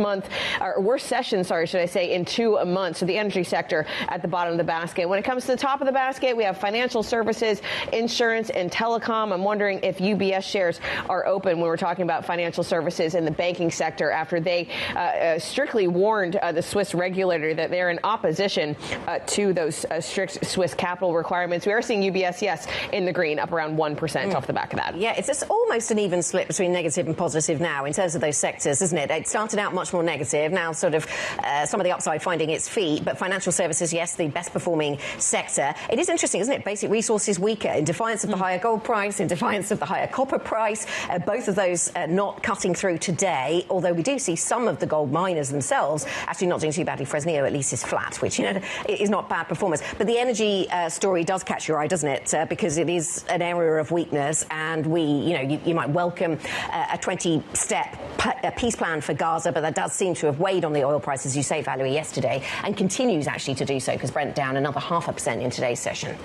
session, should I say, in 2 months. So the energy sector at the bottom of the basket. When it comes to the top of the basket, we have financial services, insurance, and telecom. I'm wondering if UBS shares are open when we're talking about financial services in the banking sector after they strictly warned the Swiss regulator that they're in opposition to those strict Swiss capital requirements. We are seeing UBS, yes, in the green, up around 1% off the back of that. Yeah, it's just almost an even split between negative and positive now in terms of those sectors, isn't it? It started out much more negative, now sort of some of the upside finding its feet, but financial services, yes, the best performing sector. It is interesting, isn't it? Basic resources weaker in defiance of the higher gold price, in defiance of the higher copper price. Both of those not cutting through today, although we do see some of the gold miners themselves actually not doing too badly. Fresnillo at least is flat, which, you know, is not bad performance. But the energy story does catch your eye, doesn't it? Because it is an area of weakness, and you might welcome a 20-step peace plan for Gaza, but that does seem to have weighed on the oil price, as you say, Valerie, yesterday, and continues actually to do so, because Brent down another 0.5% in today's session.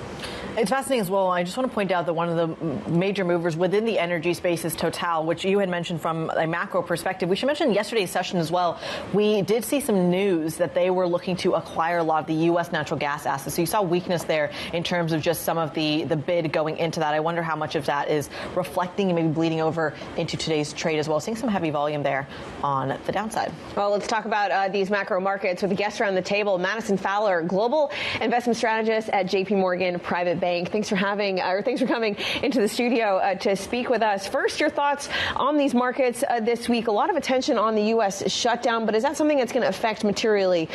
It's fascinating as well. I just want to point out that one of the major movers within the energy space is Total, which you had mentioned from a macro perspective. We should mention yesterday's session as well. We did see some news that they were looking to acquire a lot of the U.S. natural gas assets. So you saw weakness there in terms of just some of the bid going into that. I wonder how much of that is reflecting and maybe bleeding over into today's trade as well. Seeing some heavy volume there on the downside. Well, let's talk about these macro markets with a guest around the table, Madison Fowler, global investment strategist at JP Morgan Private Bank. Thanks for coming into the studio to speak with us. First, your thoughts on these markets this week. A lot of attention on the U.S. shutdown, but is that something that's going to affect materially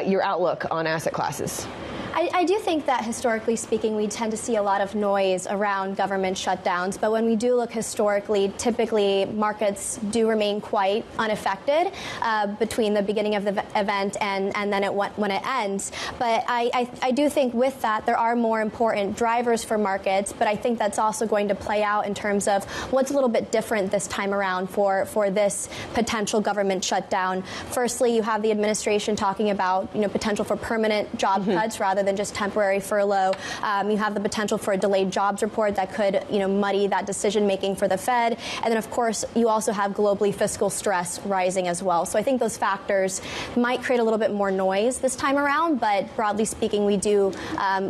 your outlook on asset classes? I do think that historically speaking, we tend to see a lot of noise around government shutdowns. But when we do look historically, typically markets do remain quite unaffected between the beginning of the event and then when it ends. But I do think with that, there are more important drivers for markets. But I think that's also going to play out in terms of what's a little bit different this time around for this potential government shutdown. Firstly, you have the administration talking about potential for permanent job cuts rather than just temporary furlough. You have the potential for a delayed jobs report that could, muddy that decision making for the Fed. And then, of course, you also have globally fiscal stress rising as well. So I think those factors might create a little bit more noise this time around. But broadly speaking, we do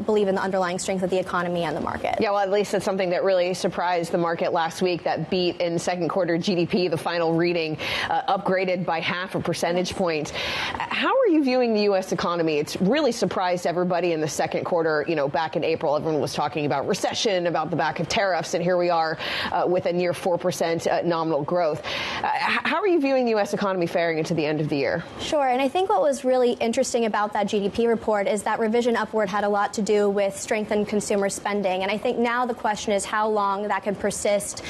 believe in the underlying strength of the economy and the market. Yeah, well, at least it's something that really surprised the market last week. That beat in second quarter GDP, the final reading, upgraded by 0.5 percentage point. How are you viewing the U.S. economy? It's really surprised everybody in the second quarter. Back in April, everyone was talking about recession, about the back of tariffs, and here we are with a near 4% nominal growth. How are you viewing the U.S. economy faring into the end of the year? Sure, and I think what was really interesting about that GDP report is that revision upward had a lot to do with strengthened consumer spending, and I think now the question is how long that can persist,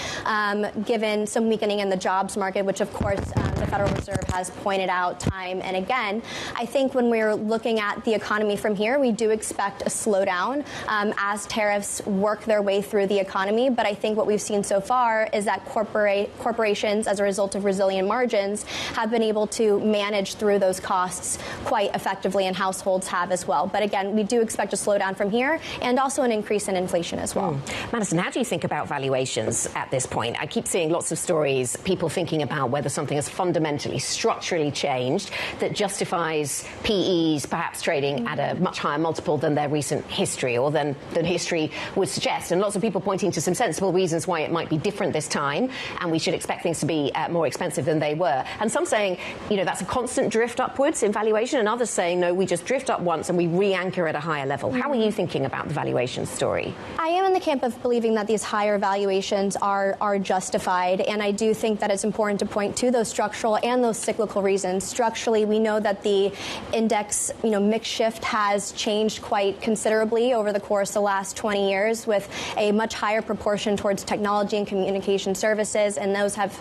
given some weakening in the jobs market, which of course the Federal Reserve has pointed out time and again. I think when we're looking at the economy from here, we do expect a slowdown as tariffs work their way through the economy. But I think what we've seen so far is that corporations, as a result of resilient margins, have been able to manage through those costs quite effectively, and households have as well. But again, we do expect a slowdown from here and also an increase in inflation as well. Madison, how do you think about valuations at this point? I keep seeing lots of stories, people thinking about whether something has fundamentally, structurally changed that justifies PEs perhaps trading at a much higher multiple than their recent history, or than history would suggest. And lots of people pointing to some sensible reasons why it might be different this time, and we should expect things to be more expensive than they were. And some saying, that's a constant drift upwards in valuation, and others saying, no, we just drift up once and we re-anchor at a higher level. How are you thinking about the valuation story? I am in the camp of believing that these higher valuations are justified, and I do think that it's important to point to those structural and those cyclical reasons. Structurally, we know that the index, mix shift has changed quite considerably over the course of the last 20 years, with a much higher proportion towards technology and communication services, and those have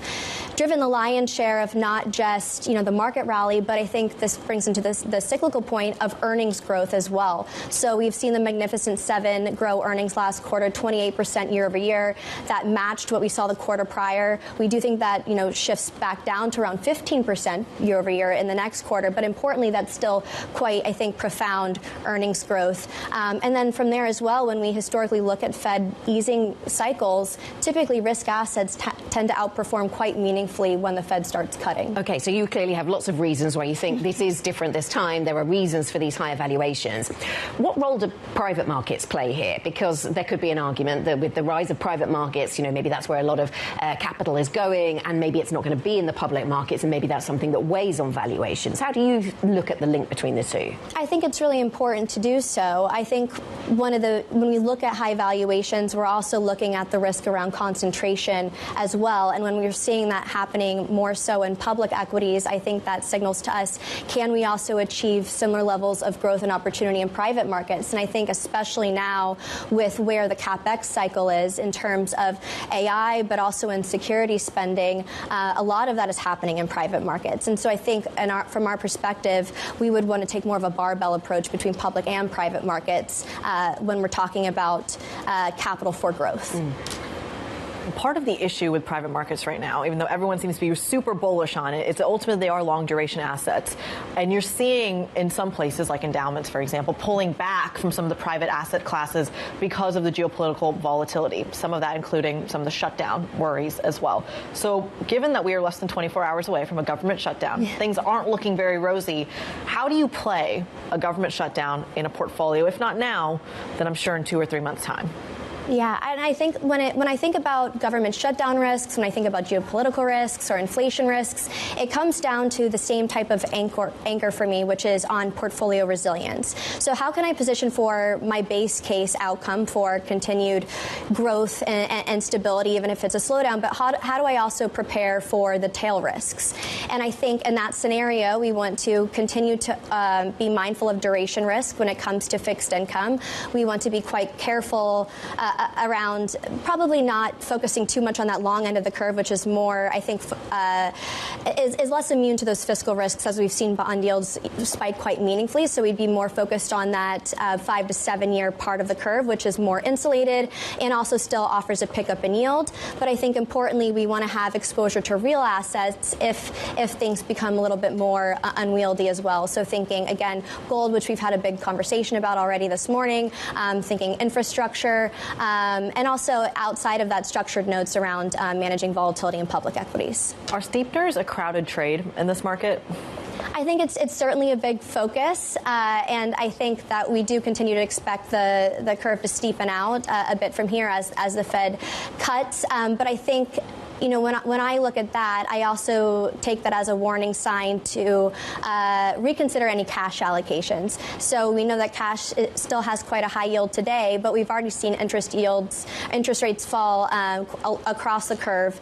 driven the lion's share of not just the market rally, but I think this brings into the cyclical point of earnings growth as well. So we've seen the Magnificent Seven grow earnings last quarter 28% year over year. That matched what we saw the quarter prior. We do think that shifts back down to around around 15% year over year in the next quarter. But importantly, that's still quite, I think, profound earnings growth. And then from there as well, when we historically look at Fed easing cycles, typically risk assets tend to outperform quite meaningfully when the Fed starts cutting. OK, so you clearly have lots of reasons why you think this is different this time. There are reasons for these higher valuations. What role do private markets play here? Because there could be an argument that with the rise of private markets, maybe that's where a lot of capital is going, and maybe it's not going to be in the public markets, and maybe that's something that weighs on valuations. How do you look at the link between the two? I think it's really important to do so. I think when we look at high valuations, we're also looking at the risk around concentration as well. And when we're seeing that happening more so in public equities, I think that signals to us, can we also achieve similar levels of growth and opportunity in private markets? And I think especially now with where the CapEx cycle is in terms of AI, but also in security spending, a lot of that is happening in private markets. And so I think from our perspective, we would want to take more of a barbell approach between public and private markets when we're talking about capital for growth. Part of the issue with private markets right now, even though everyone seems to be super bullish on it, is that ultimately they are long duration assets. And you're seeing in some places, like endowments, for example, pulling back from some of the private asset classes because of the geopolitical volatility, some of that including some of the shutdown worries as well. So given that we are less than 24 hours away from a government shutdown, things aren't looking very rosy. How do you play a government shutdown in a portfolio? If not now, then I'm sure in 2 or 3 months' time. Yeah, and I think when I think about government shutdown risks, when I think about geopolitical risks or inflation risks, it comes down to the same type of anchor for me, which is on portfolio resilience. So how can I position for my base case outcome for continued growth and stability, even if it's a slowdown, but how do I also prepare for the tail risks? And I think in that scenario, we want to continue to be mindful of duration risk when it comes to fixed income. We want to be quite careful around probably not focusing too much on that long end of the curve, which is more, I think, is less immune to those fiscal risks, as we've seen bond yields spike quite meaningfully. So we'd be more focused on that 5 to 7 year part of the curve, which is more insulated and also still offers a pickup in yield. But I think importantly, we want to have exposure to real assets if things become a little bit more unwieldy as well. So thinking, again, gold, which we've had a big conversation about already this morning, thinking infrastructure, and also outside of that, structured notes around managing volatility in public equities. Are steepeners a crowded trade in this market? I think it's certainly a big focus, and I think that we do continue to expect the curve to steepen out a bit from here as the Fed cuts. But I think, when I look at that, I also take that as a warning sign to reconsider any cash allocations. So we know that cash still has quite a high yield today, but we've already seen interest rates fall across the curve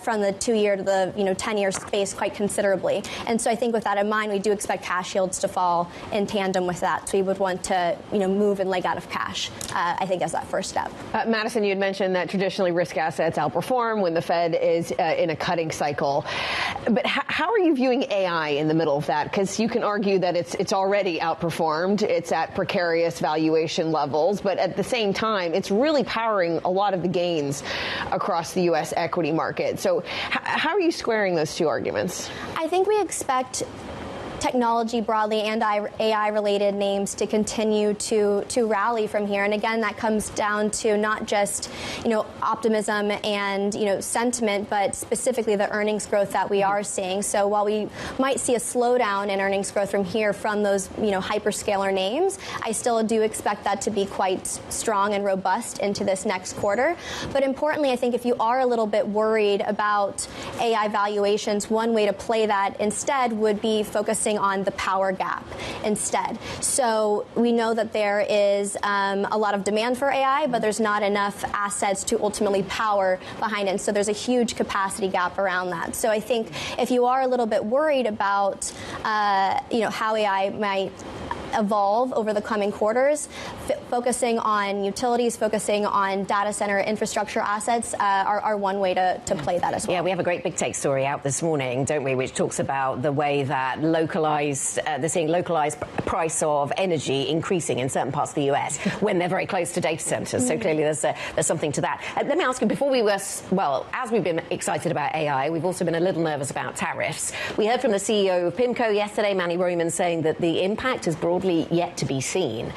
from the 2-year to the 10-year space quite considerably. And so I think with that in mind, we do expect cash yields to fall in tandem with that. So we would want to move and leg out of cash, I think, as that first step. Madison, you had mentioned that traditionally risk assets outperform when the Fed is in a cutting cycle. But how are you viewing AI in the middle of that? Because you can argue that it's already outperformed. It's at precarious valuation levels. But at the same time, it's really powering a lot of the gains across the U.S. equity market. So how are you squaring those two arguments? I think we expect technology broadly and AI-related names to continue to rally from here. And again, that comes down to not just, optimism and, sentiment, but specifically the earnings growth that we are seeing. So while we might see a slowdown in earnings growth from here from those, hyperscaler names, I still do expect that to be quite strong and robust into this next quarter. But importantly, I think if you are a little bit worried about AI valuations, one way to play that instead would be focusing on the power gap instead. So we know that there is a lot of demand for AI, but there's not enough assets to ultimately power behind it. So there's a huge capacity gap around that. So I think if you are a little bit worried about, how AI might evolve over the coming quarters, focusing on utilities, focusing on data center infrastructure assets are one way to play that as well. Yeah, we have a great big take story out this morning, don't we, which talks about the way that they're seeing localized price of energy increasing in certain parts of the US when they're very close to data centers. So clearly there's something to that. Let me ask you, before we were, as we've been excited about AI, we've also been a little nervous about tariffs. We heard from the CEO of PIMCO yesterday, Manny Roman, saying that the impact is broadly yet to be seen.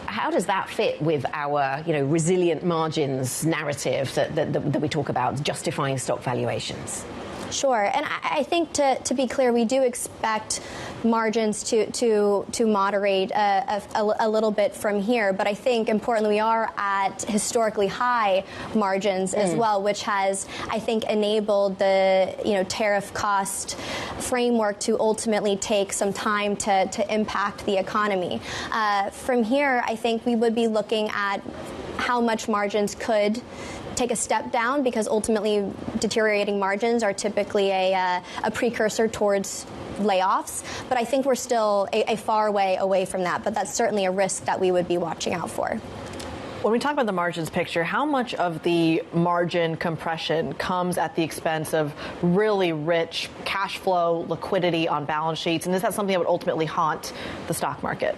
How does that fit with our, resilient margins narrative that we talk about, justifying stock valuations? Sure, and I think to be clear, we do expect margins to moderate a little bit from here, but I think importantly we are at historically high margins as well, which has, I think, enabled the tariff cost framework to ultimately take some time to impact the economy. From here, I think we would be looking at how much margins could take a step down, because ultimately deteriorating margins are typically a precursor towards layoffs. But I think we're still a far way away from that. But that's certainly a risk that we would be watching out for. When we talk about the margins picture, how much of the margin compression comes at the expense of really rich cash flow, liquidity on balance sheets? And is that something that would ultimately haunt the stock market?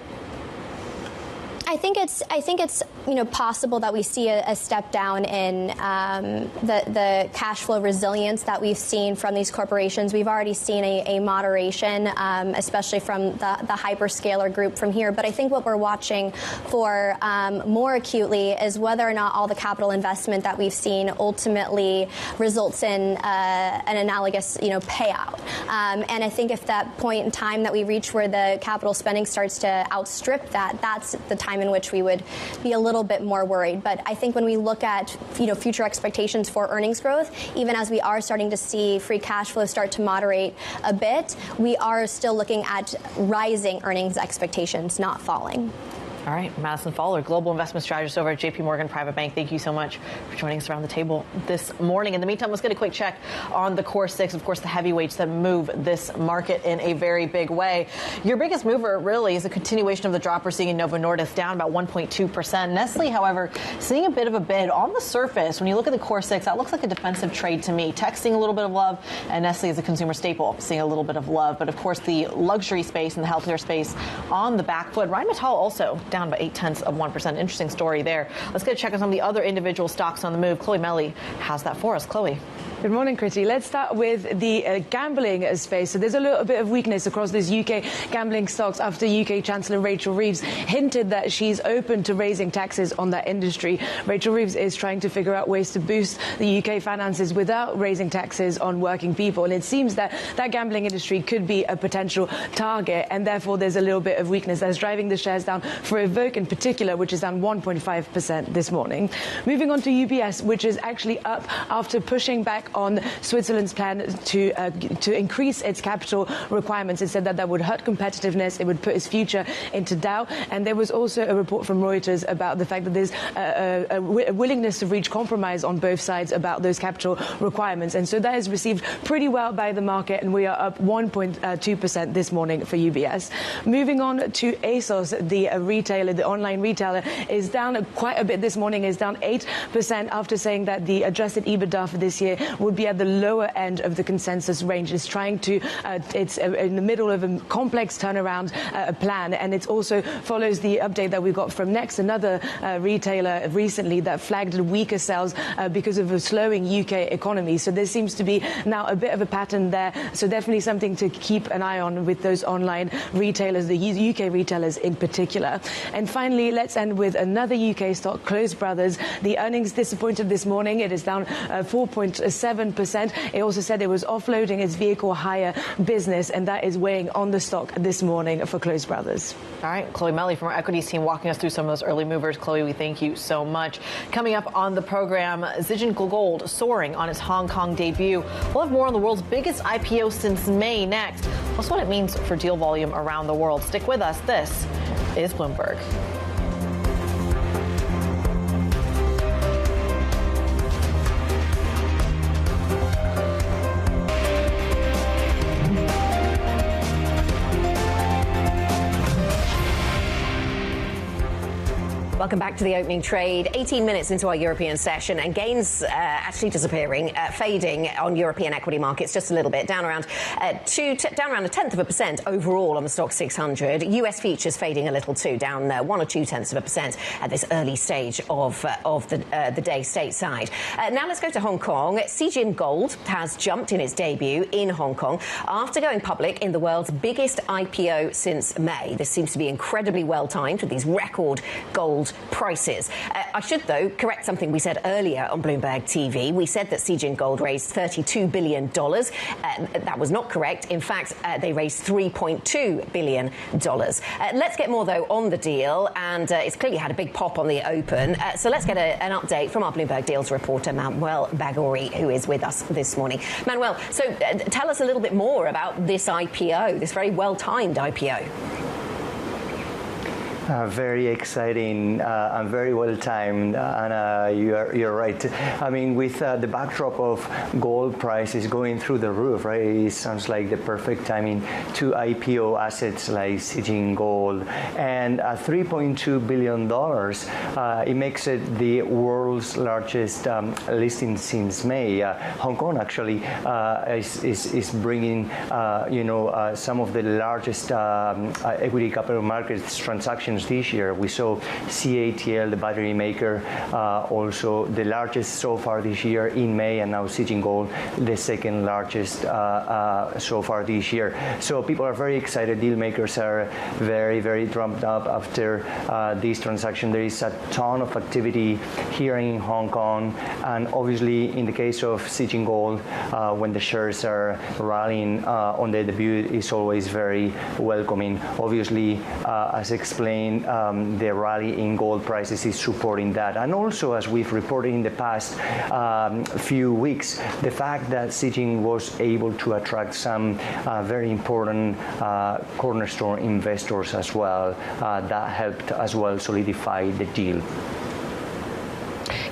I think it's possible that we see a step down in the cash flow resilience that we've seen from these corporations. We've already seen a moderation, especially from the hyperscaler group from here. But I think what we're watching for more acutely is whether or not all the capital investment that we've seen ultimately results in an analogous payout. And I think if that point in time that we reach where the capital spending starts to outstrip that, that's the time in which we would be a little bit more worried. But I think when we look at future expectations for earnings growth, even as we are starting to see free cash flow start to moderate a bit, we are still looking at rising earnings expectations, not falling. All right, Madison Fowler, Global Investment Strategist over at JP Morgan Private Bank. Thank you so much for joining us around the table this morning. In the meantime, let's get a quick check on the core six, of course, the heavyweights that move this market in a very big way. Your biggest mover really is a continuation of the drop we're seeing in Novo Nordisk, down about 1.2%. Nestle, however, seeing a bit of a bid on the surface. When you look at the core six, that looks like a defensive trade to me. Tech seeing a little bit of love, and Nestle is a consumer staple seeing a little bit of love. But of course, the luxury space and the healthcare space on the back foot. Rheinmetall also down by 0.8%. Interesting story there. Let's get a check on some of the other individual stocks on the move. Chloe Melly has that for us. Chloe. Good morning, Kriti. Let's start with the gambling space. So there's a little bit of weakness across these UK gambling stocks after UK Chancellor Rachel Reeves hinted that she's open to raising taxes on that industry. Rachel Reeves is trying to figure out ways to boost the UK finances without raising taxes on working people. And it seems that that gambling industry could be a potential target. And therefore, there's a little bit of weakness that's driving the shares down for Evoke in particular, which is down 1.5% this morning. Moving on to UBS, which is actually up after pushing back on Switzerland's plan to increase its capital requirements. It said that would hurt competitiveness. It would put its future into doubt. And there was also a report from Reuters about the fact that there's a willingness to reach compromise on both sides about those capital requirements. And so that is received pretty well by the market, and we are up 1.2% this morning for UBS. Moving on to ASOS, the retailer, the online retailer, is down quite a bit this morning, is down 8% after saying that the adjusted EBITDA for this year would be at the lower end of the consensus range. It's trying to, it's in the middle of a complex turnaround plan, and it also follows the update that we got from Next, another retailer recently that flagged weaker sales because of a slowing UK economy. So there seems to be now a bit of a pattern there. So definitely something to keep an eye on with those online retailers, the UK retailers in particular. And finally, let's end with another UK stock, Close Brothers. The earnings disappointed this morning. It is down 4.7%. It also said it was offloading its vehicle hire business, and that is weighing on the stock this morning for Close Brothers. All right, Chloe Melly from our equities team walking us through some of those early movers. Chloe, we thank you so much. Coming up on the program, Zijin Gold soaring on its Hong Kong debut. We'll have more on the world's biggest IPO since May next. Plus what it means for deal volume around the world. Stick with us. This is Bloomberg. Welcome back to the opening trade. 18 minutes into our European session, and gains actually disappearing, fading on European equity markets just a little bit, down around down around 1/10% overall on the Stoxx 600. US futures fading a little too, down 1 or 2/10% at this early stage of the day stateside. Now let's go to Hong Kong. Zijin Gold has jumped in its debut in Hong Kong after going public in the world's biggest IPO since May. This seems to be incredibly well timed with these record gold prices. I should, though, correct something we said earlier on Bloomberg TV. We said that Zijin Gold raised $32 billion. That was not correct. In fact, they raised $3.2 billion. Let's get more, though, on the deal. And it's clearly had a big pop on the open. So let's get an update from our Bloomberg Deals reporter, Manuel Bagori, who is with us this morning. Manuel, so tell us a little bit more about this IPO, this very well-timed IPO. Very exciting and very well timed, and you're right. I mean, with the backdrop of gold prices going through the roof, right? It sounds like the perfect timing to IPO assets like Zijin Gold, and $3.2 billion. It makes it the world's largest listing since May. Hong Kong actually is bringing, some of the largest equity capital markets transactions this year. We saw CATL, the battery maker, also the largest so far this year in May, and now Zijin Gold, the second largest so far this year. So people are very excited. Deal makers are very, very drummed up after this transaction. There is a ton of activity here in Hong Kong, and obviously in the case of Zijin Gold, when the shares are rallying on their debut, is always very welcoming. Obviously, as explained, the rally in gold prices is supporting that. And also, as we've reported in the past few weeks, the fact that Zijin was able to attract some very important cornerstone investors as well, that helped as well solidify the deal.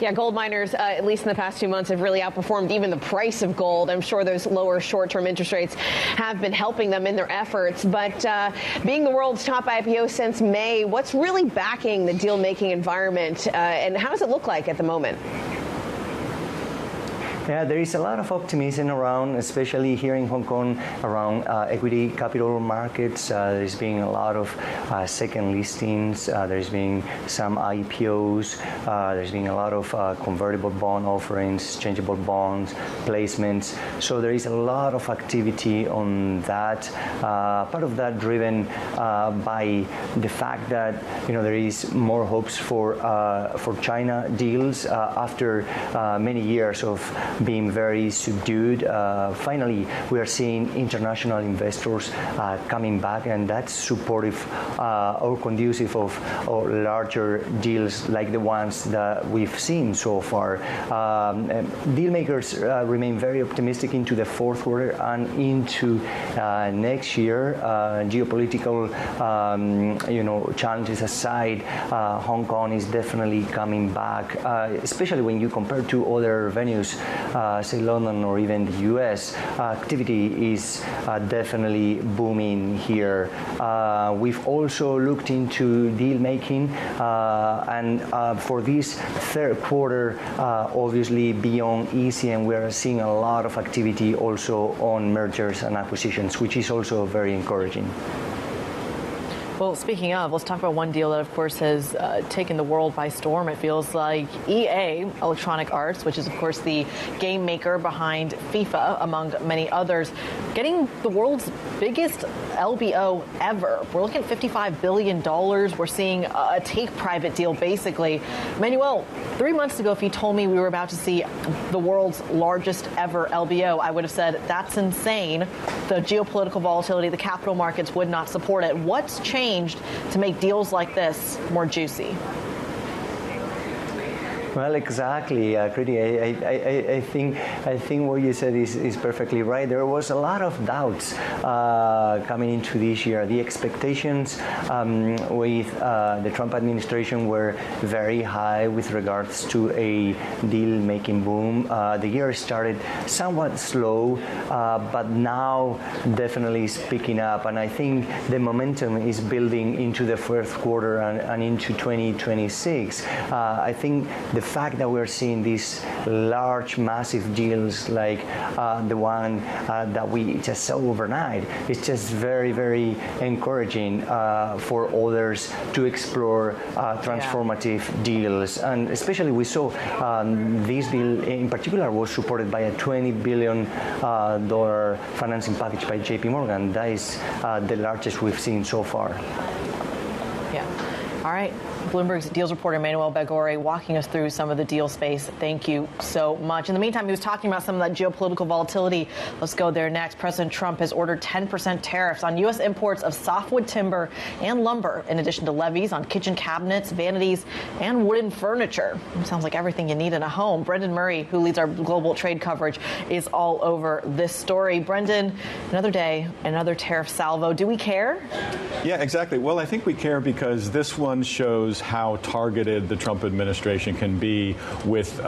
Yeah, gold miners, at least in the past 2 months, have really outperformed even the price of gold. I'm sure those lower short-term interest rates have been helping them in their efforts. But being the world's top IPO since May, what's really backing the deal-making environment, and how does it look like at the moment? Yeah, there is a lot of optimism around, especially here in Hong Kong, around equity capital markets. There's been a lot of second listings. There's been some IPOs. There's been a lot of convertible bond offerings, changeable bonds, placements. So there is a lot of activity on that. Part of that driven by the fact that there is more hopes for China deals after many years of being very subdued. Finally, we are seeing international investors coming back, and that's supportive or conducive of larger deals like the ones that we've seen so far. Deal makers remain very optimistic into the fourth quarter and into next year. Geopolitical, challenges aside, Hong Kong is definitely coming back, especially when you compare to other venues, say London or even the US. Activity is definitely booming here. We've also looked into deal making, and for this third quarter, obviously beyond ECM, we are seeing a lot of activity also on mergers and acquisitions, which is also very encouraging. Well, speaking of, let's talk about one deal that, of course, has taken the world by storm. It feels like EA, Electronic Arts, which is, of course, the game maker behind FIFA, among many others, getting the world's biggest LBO ever. We're looking at $55 billion. We're seeing a take-private deal, basically. Manuel, 3 months ago, if you told me we were about to see the world's largest ever LBO, I would have said, that's insane. The geopolitical volatility, the capital markets would not support it. What's changed to make deals like this more juicy? Well, exactly, Kriti. I think what you said is perfectly right. There was a lot of doubts coming into this year. The expectations with the Trump administration were very high with regards to a deal-making boom. The year started somewhat slow, but now definitely is picking up. And I think the momentum is building into the fourth quarter and into 2026. I think the fact that we're seeing these large, massive deals like the one that we just saw overnight is just very, very encouraging for others to explore transformative deals. And especially we saw this deal in particular was supported by a $20 billion financing package by JP Morgan. That is the largest we've seen so far. Yeah. All right. Bloomberg's deals reporter Manuel Bagore walking us through some of the deal space. Thank you so much. In the meantime, he was talking about some of that geopolitical volatility. Let's go there next. President Trump has ordered 10% tariffs on U.S. imports of softwood timber and lumber, in addition to levies on kitchen cabinets, vanities, and wooden furniture. It sounds like everything you need in a home. Brendan Murray, who leads our global trade coverage, is all over this story. Brendan, another day, another tariff salvo. Do we care? Yeah, exactly. Well, I think we care because this one shows how targeted the Trump administration can be with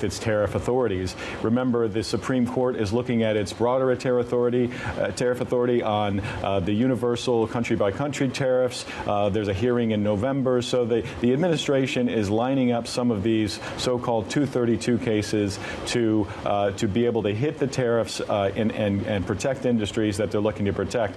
its tariff authorities. Remember, the Supreme Court is looking at its broader tariff authority on the universal country-by-country tariffs. There's a hearing in November, so the administration is lining up some of these so-called 232 cases to be able to hit the tariffs and protect industries that they're looking to protect.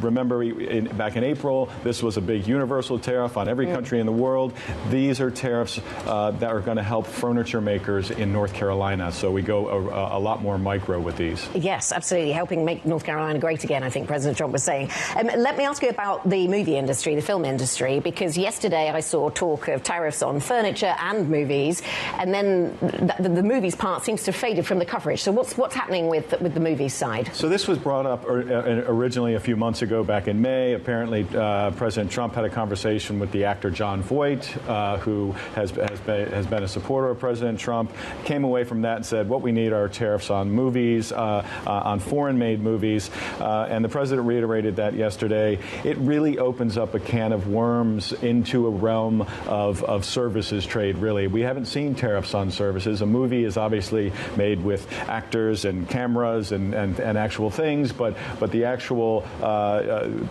Remember, back in April, this was a big universal tariff on every country in the world. These are tariffs that are going to help furniture makers in North Carolina. So we go a lot more micro with these. Yes, absolutely. Helping make North Carolina great again, I think President Trump was saying. Let me ask you about the movie industry, the film industry, because yesterday I saw talk of tariffs on furniture and movies, and then the movies part seems to have faded from the coverage. So what's happening with the movies side? So this was brought up originally a few months ago, back in May. Apparently, President Trump had a conversation with the actor John Voight, who has been a supporter of President Trump, came away from that and said, what we need are tariffs on movies, on foreign-made movies. And the president reiterated that yesterday. It really opens up a can of worms into a realm of services trade, really. We haven't seen tariffs on services. A movie is obviously made with actors and cameras and actual things, but the actual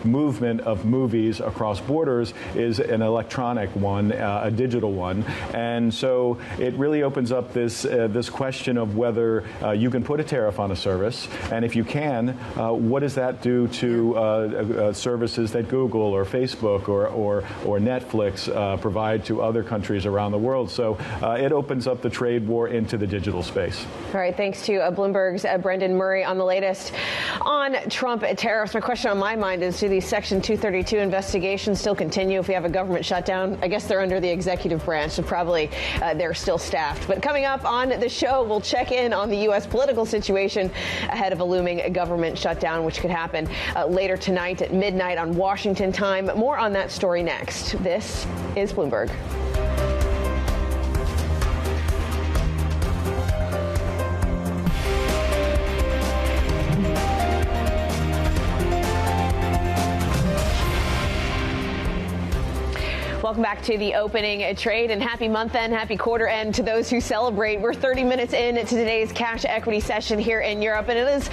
movement of movies across borders is an electronic one, a digital one. And so it really opens up this question of whether you can put a tariff on a service, and if you can, what does that do to services that Google or Facebook or Netflix provide to other countries around the world? So it opens up the trade war into the digital space. All right, thanks to Bloomberg's Brendan Murray on the latest on Trump tariffs. My question on my mind is, do these Section 232 investigations still continue if we have a government shutdown? I guess they're under the executive branch, so probably they're still staffed. But coming up on the show, we'll check in on the U.S. political situation ahead of a looming government shutdown, which could happen later tonight at midnight on Washington time. More on that story next. This is Bloomberg. Welcome back to the opening trade, and happy month end, happy quarter end to those who celebrate. We're 30 minutes in to today's cash equity session here in Europe, and it is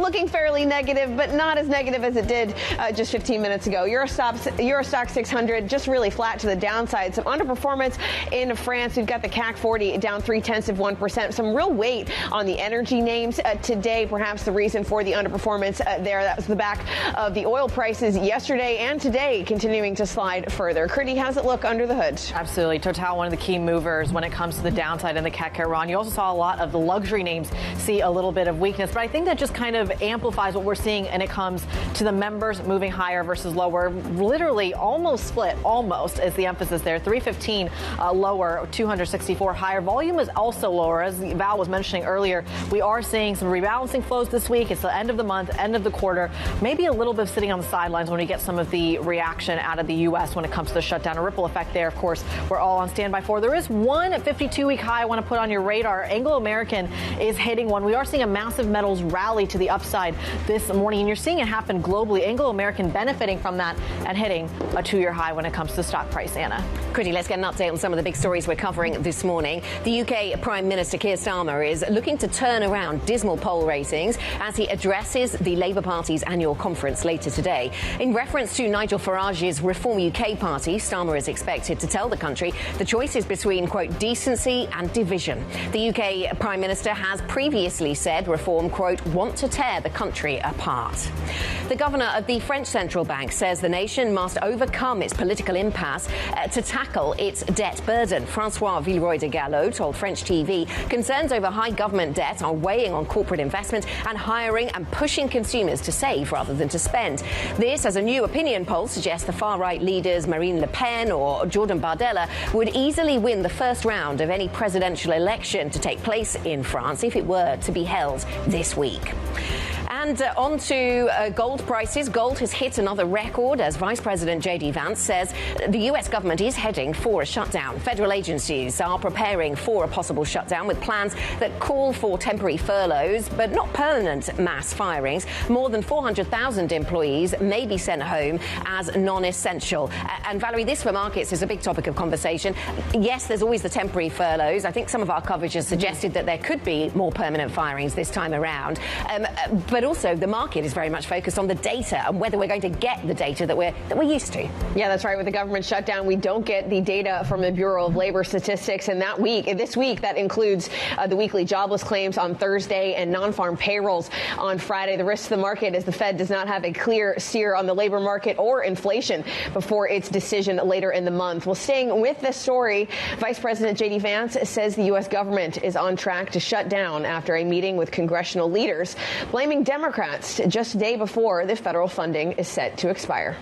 looking fairly negative, but not as negative as it did just 15 minutes ago. Eurostock 600 just really flat to the downside. Some underperformance in France. We've got the CAC 40 down 0.3%. Some real weight on the energy names today. Perhaps the reason for the underperformance there. That was the back of the oil prices yesterday and today continuing to slide further. Kriti, how's it look under the hood? Absolutely. Total, one of the key movers when it comes to the downside in the CAC Iran. You also saw a lot of the luxury names see a little bit of weakness, but I think that just kind of amplifies what we're seeing when it comes to the members moving higher versus lower. Literally almost split, almost is the emphasis there. 315 lower, 264 higher. Volume is also lower. As Val was mentioning earlier, we are seeing some rebalancing flows this week. It's the end of the month, end of the quarter. Maybe a little bit of sitting on the sidelines when we get some of the reaction out of the U.S. when it comes to the shutdown. A ripple effect there, of course, we're all on standby for. There is one 52-week high I want to put on your radar. Anglo American is hitting one. We are seeing a massive metals rally to the upside this morning, and you're seeing it happen globally. Anglo American benefiting from that and hitting a 2-year high when it comes to stock price. Anna. Kriti, let's get an update on some of the big stories we're covering this morning. The UK Prime Minister Keir Starmer is looking to turn around dismal poll ratings as he addresses the Labour Party's annual conference later today. In reference to Nigel Farage's Reform UK party, Starmer is expected to tell the country the choice is between, quote, decency and division. The UK Prime Minister has previously said Reform, quote, want to tear the country apart. The governor of the French central bank says the nation must overcome its political impasse to tackle its debt burden. Francois Villeroy de Gallo told French TV concerns over high government debt are weighing on corporate investment and hiring and pushing consumers to save rather than to spend. This, as a new opinion poll suggests the far-right leaders Marine Le Pen or Jordan Bardella would easily win the first round of any presidential election to take place in France if it were to be held this week. And on to gold prices. Gold has hit another record as Vice President J.D. Vance says the U.S. government is heading for a shutdown. Federal agencies are preparing for a possible shutdown with plans that call for temporary furloughs, but not permanent mass firings. More than 400,000 employees may be sent home as non-essential. And Valerie, this for markets is a big topic of conversation. Yes, there's always the temporary furloughs. I think some of our coverage has suggested that there could be more permanent firings this time around. But also the market is very much focused on the data and whether we're going to get the data that we're used to. Yeah, that's right. With the government shutdown, we don't get the data from the Bureau of Labor Statistics. And this week, that includes the weekly jobless claims on Thursday and non-farm payrolls on Friday. The risk to the market is the Fed does not have a clear steer on the labor market or inflation before its decision later in the month. Well, staying with this story, Vice President J.D. Vance says the U.S. government is on track to shut down after a meeting with congressional leaders, blaming Democrats just a day before the federal funding is set to expire.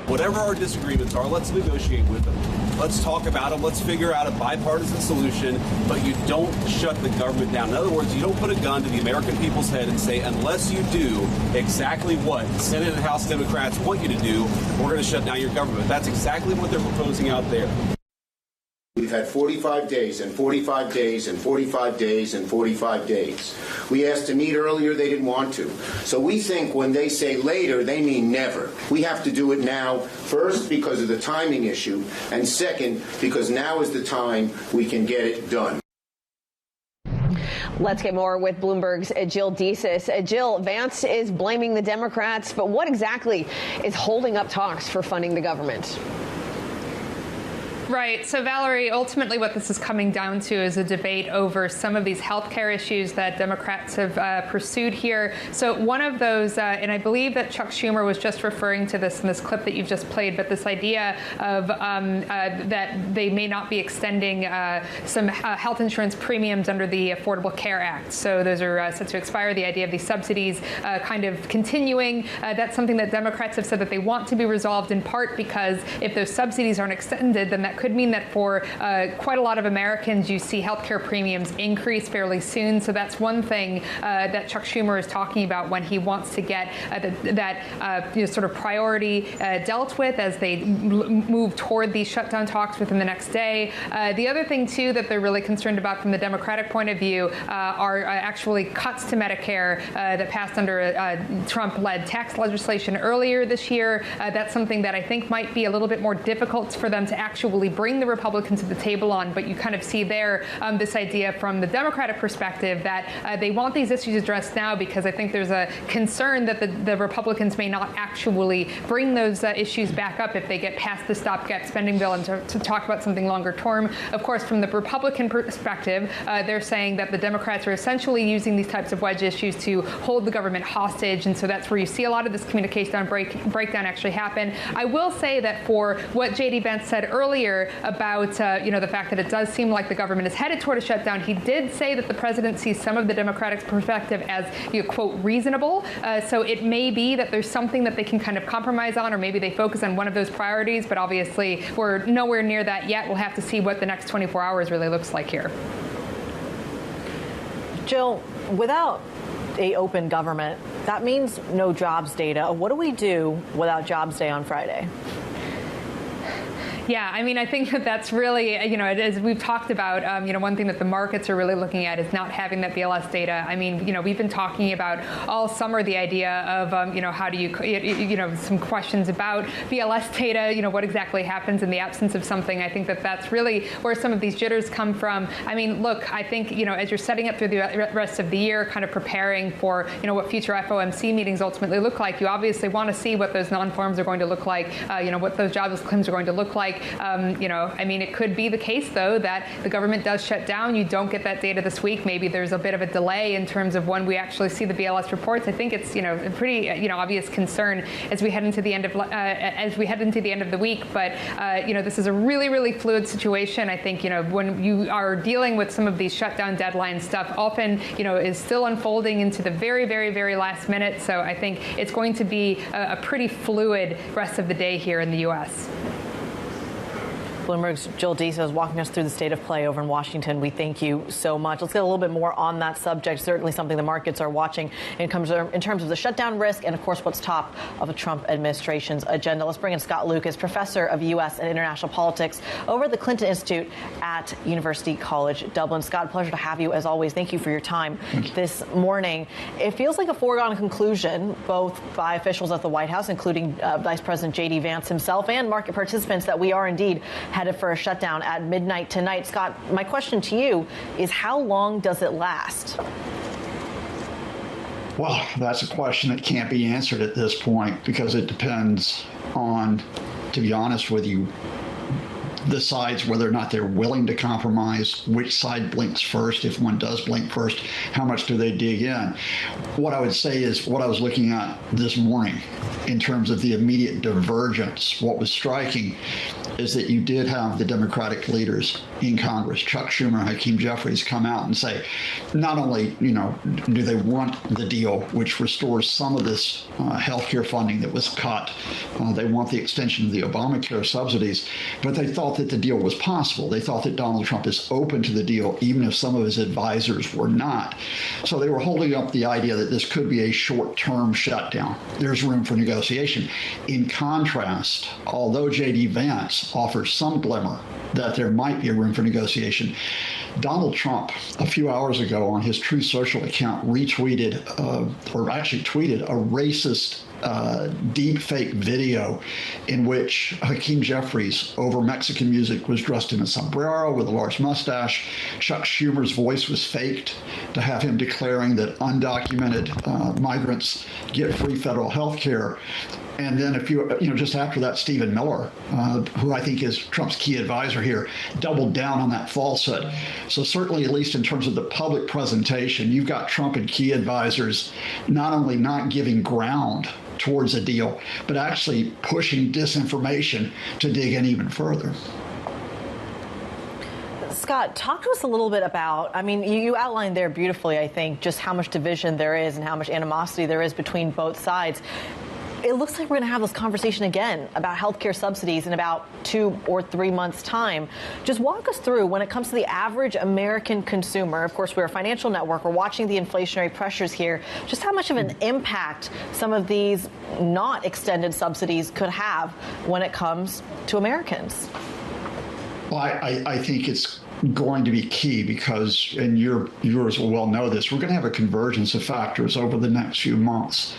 Whatever our disagreements are, let's negotiate with them. Let's talk about them. Let's figure out a bipartisan solution, but you don't shut the government down. In other words, you don't put a gun to the American people's head and say, unless you do exactly what Senate and House Democrats want you to do, we're going to shut down your government. That's exactly what they're proposing out there. We've had 45 days and 45 days and 45 days and 45 days. We asked to meet earlier, they didn't want to. So we think when they say later, they mean never. We have to do it now, first because of the timing issue, and second because now is the time we can get it done. Let's get more with Bloomberg's Jill Desis. Jill, Vance is blaming the Democrats, but what exactly is holding up talks for funding the government? Right. So, Valerie, ultimately what this is coming down to is a debate over some of these healthcare issues that Democrats have pursued here. So one of those, and I believe that Chuck Schumer was just referring to this in this clip that you've just played, but this idea of that they may not be extending some health insurance premiums under the Affordable Care Act. So those are set to expire. The idea of these subsidies kind of continuing. That's something that Democrats have said that they want to be resolved in part because if those subsidies aren't extended, then that could mean that for quite a lot of Americans, you see healthcare premiums increase fairly soon. So that's one thing that Chuck Schumer is talking about when he wants to get that sort of priority dealt with as they move toward these shutdown talks within the next day. The other thing, too, that they're really concerned about from the Democratic point of view are actually cuts to Medicare that passed under Trump-led tax legislation earlier this year. That's something that I think might be a little bit more difficult for them to actually bring the Republicans to the table on, but you kind of see there this idea from the Democratic perspective that they want these issues addressed now because I think there's a concern that the Republicans may not actually bring those issues back up if they get past the stopgap spending bill and to talk about something longer term. Of course, from the Republican perspective, they're saying that the Democrats are essentially using these types of wedge issues to hold the government hostage, and so that's where you see a lot of this communication breakdown actually happen. I will say that for what J.D. Vance said earlier about the fact that it does seem like the government is headed toward a shutdown, he did say that the president sees some of the Democratic perspective as, quote, reasonable. So it may be that there's something that they can kind of compromise on, or maybe they focus on one of those priorities. But obviously, we're nowhere near that yet. We'll have to see what the next 24 hours really looks like here. Jill, without an open government, that means no jobs data. What do we do without jobs day on Friday? Yeah, I mean, I think that that's really, as we've talked about, one thing that the markets are really looking at is not having that BLS data. I mean, we've been talking about all summer the idea of, how do you, some questions about BLS data, what exactly happens in the absence of something. I think that that's really where some of these jitters come from. I mean, look, I think, as you're setting up through the rest of the year, kind of preparing for, what future FOMC meetings ultimately look like, you obviously want to see what those non-farms are going to look like, what those jobless claims are going to look like. I mean, it could be the case, though, that the government does shut down. You don't get that data this week. Maybe there's a bit of a delay in terms of when we actually see the BLS reports. I think it's, a pretty, obvious concern as we head into the end of the week. But, this is a really, really fluid situation. I think, when you are dealing with some of these shutdown deadline stuff, often, is still unfolding into the very, very, very last minute. So I think it's going to be a pretty fluid rest of the day here in the U.S. Bloomberg's Jill Deso is walking us through the state of play over in Washington. We thank you so much. Let's get a little bit more on that subject. Certainly something the markets are watching in terms of the shutdown risk and, of course, what's top of the Trump administration's agenda. Let's bring in Scott Lucas, professor of U.S. and international politics over at the Clinton Institute at University College Dublin. Scott, pleasure to have you as always. Thank you for your time this morning. It feels like a foregone conclusion, both by officials at the White House, including Vice President J.D. Vance himself, and market participants, that we are indeed headed for a shutdown at midnight tonight. Scott, my question to you is, how long does it last? Well, that's a question that can't be answered at this point because it depends on, to be honest with you, the sides, whether or not they're willing to compromise, which side blinks first, if one does blink first, how much do they dig in? What I would say is what I was looking at this morning in terms of the immediate divergence. What was striking is that you did have the Democratic leaders in Congress, Chuck Schumer and Hakeem Jeffries, come out and say, not only, do they want the deal, which restores some of this health care funding that was cut, they want the extension of the Obamacare subsidies, but they thought that the deal was possible. They thought that Donald Trump is open to the deal, even if some of his advisors were not. So they were holding up the idea that this could be a short-term shutdown. There's room for negotiation. In contrast, although J.D. Vance offers some glimmer that there might be a room for negotiation, Donald Trump, a few hours ago on his Truth Social account, retweeted, or actually tweeted, a racist deep fake video in which Hakeem Jeffries, over Mexican music, was dressed in a sombrero with a large mustache. Chuck Schumer's voice was faked to have him declaring that undocumented migrants get free federal health care. And then just after that, Stephen Miller, who I think is Trump's key advisor here, doubled down on that falsehood. So certainly, at least in terms of the public presentation, you've got Trump and key advisors not only not giving ground towards a deal, but actually pushing disinformation to dig in even further. Scott, talk to us a little bit about, you outlined there beautifully, I think, just how much division there is and how much animosity there is between both sides. It looks like we're going to have this conversation again about healthcare subsidies in about 2 or 3 months' time. Just walk us through, when it comes to the average American consumer, of course, we're a financial network, we're watching the inflationary pressures here, just how much of an impact some of these not extended subsidies could have when it comes to Americans. Well, I think it's going to be key because, and your viewers will well know this, we're going to have a convergence of factors over the next few months.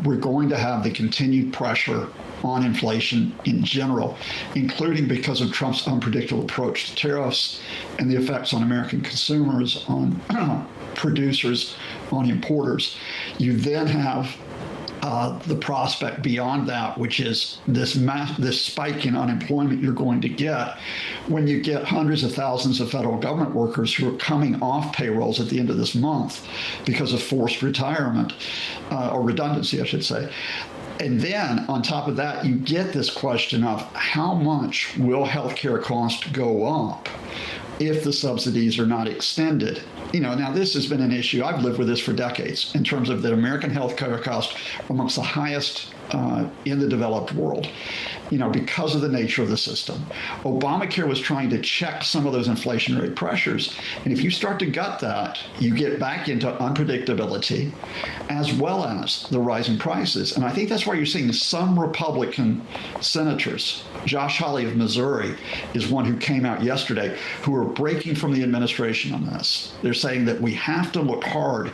We're going to have the continued pressure on inflation in general, including because of Trump's unpredictable approach to tariffs and the effects on American consumers, on producers, on importers. You then have the prospect beyond that, which is this spike in unemployment you're going to get when you get hundreds of thousands of federal government workers who are coming off payrolls at the end of this month because of forced retirement, or redundancy, I should say. And then on top of that, you get this question of how much will healthcare costs go up if the subsidies are not extended. Now this has been an issue. I've lived with this for decades in terms of the American health care cost amongst the highest in the developed world, because of the nature of the system. Obamacare was trying to check some of those inflationary pressures. And if you start to gut that, you get back into unpredictability as well as the rising prices. And I think that's why you're seeing some Republican senators, Josh Hawley of Missouri is one who came out yesterday, who are breaking from the administration on this. They're saying that we have to look hard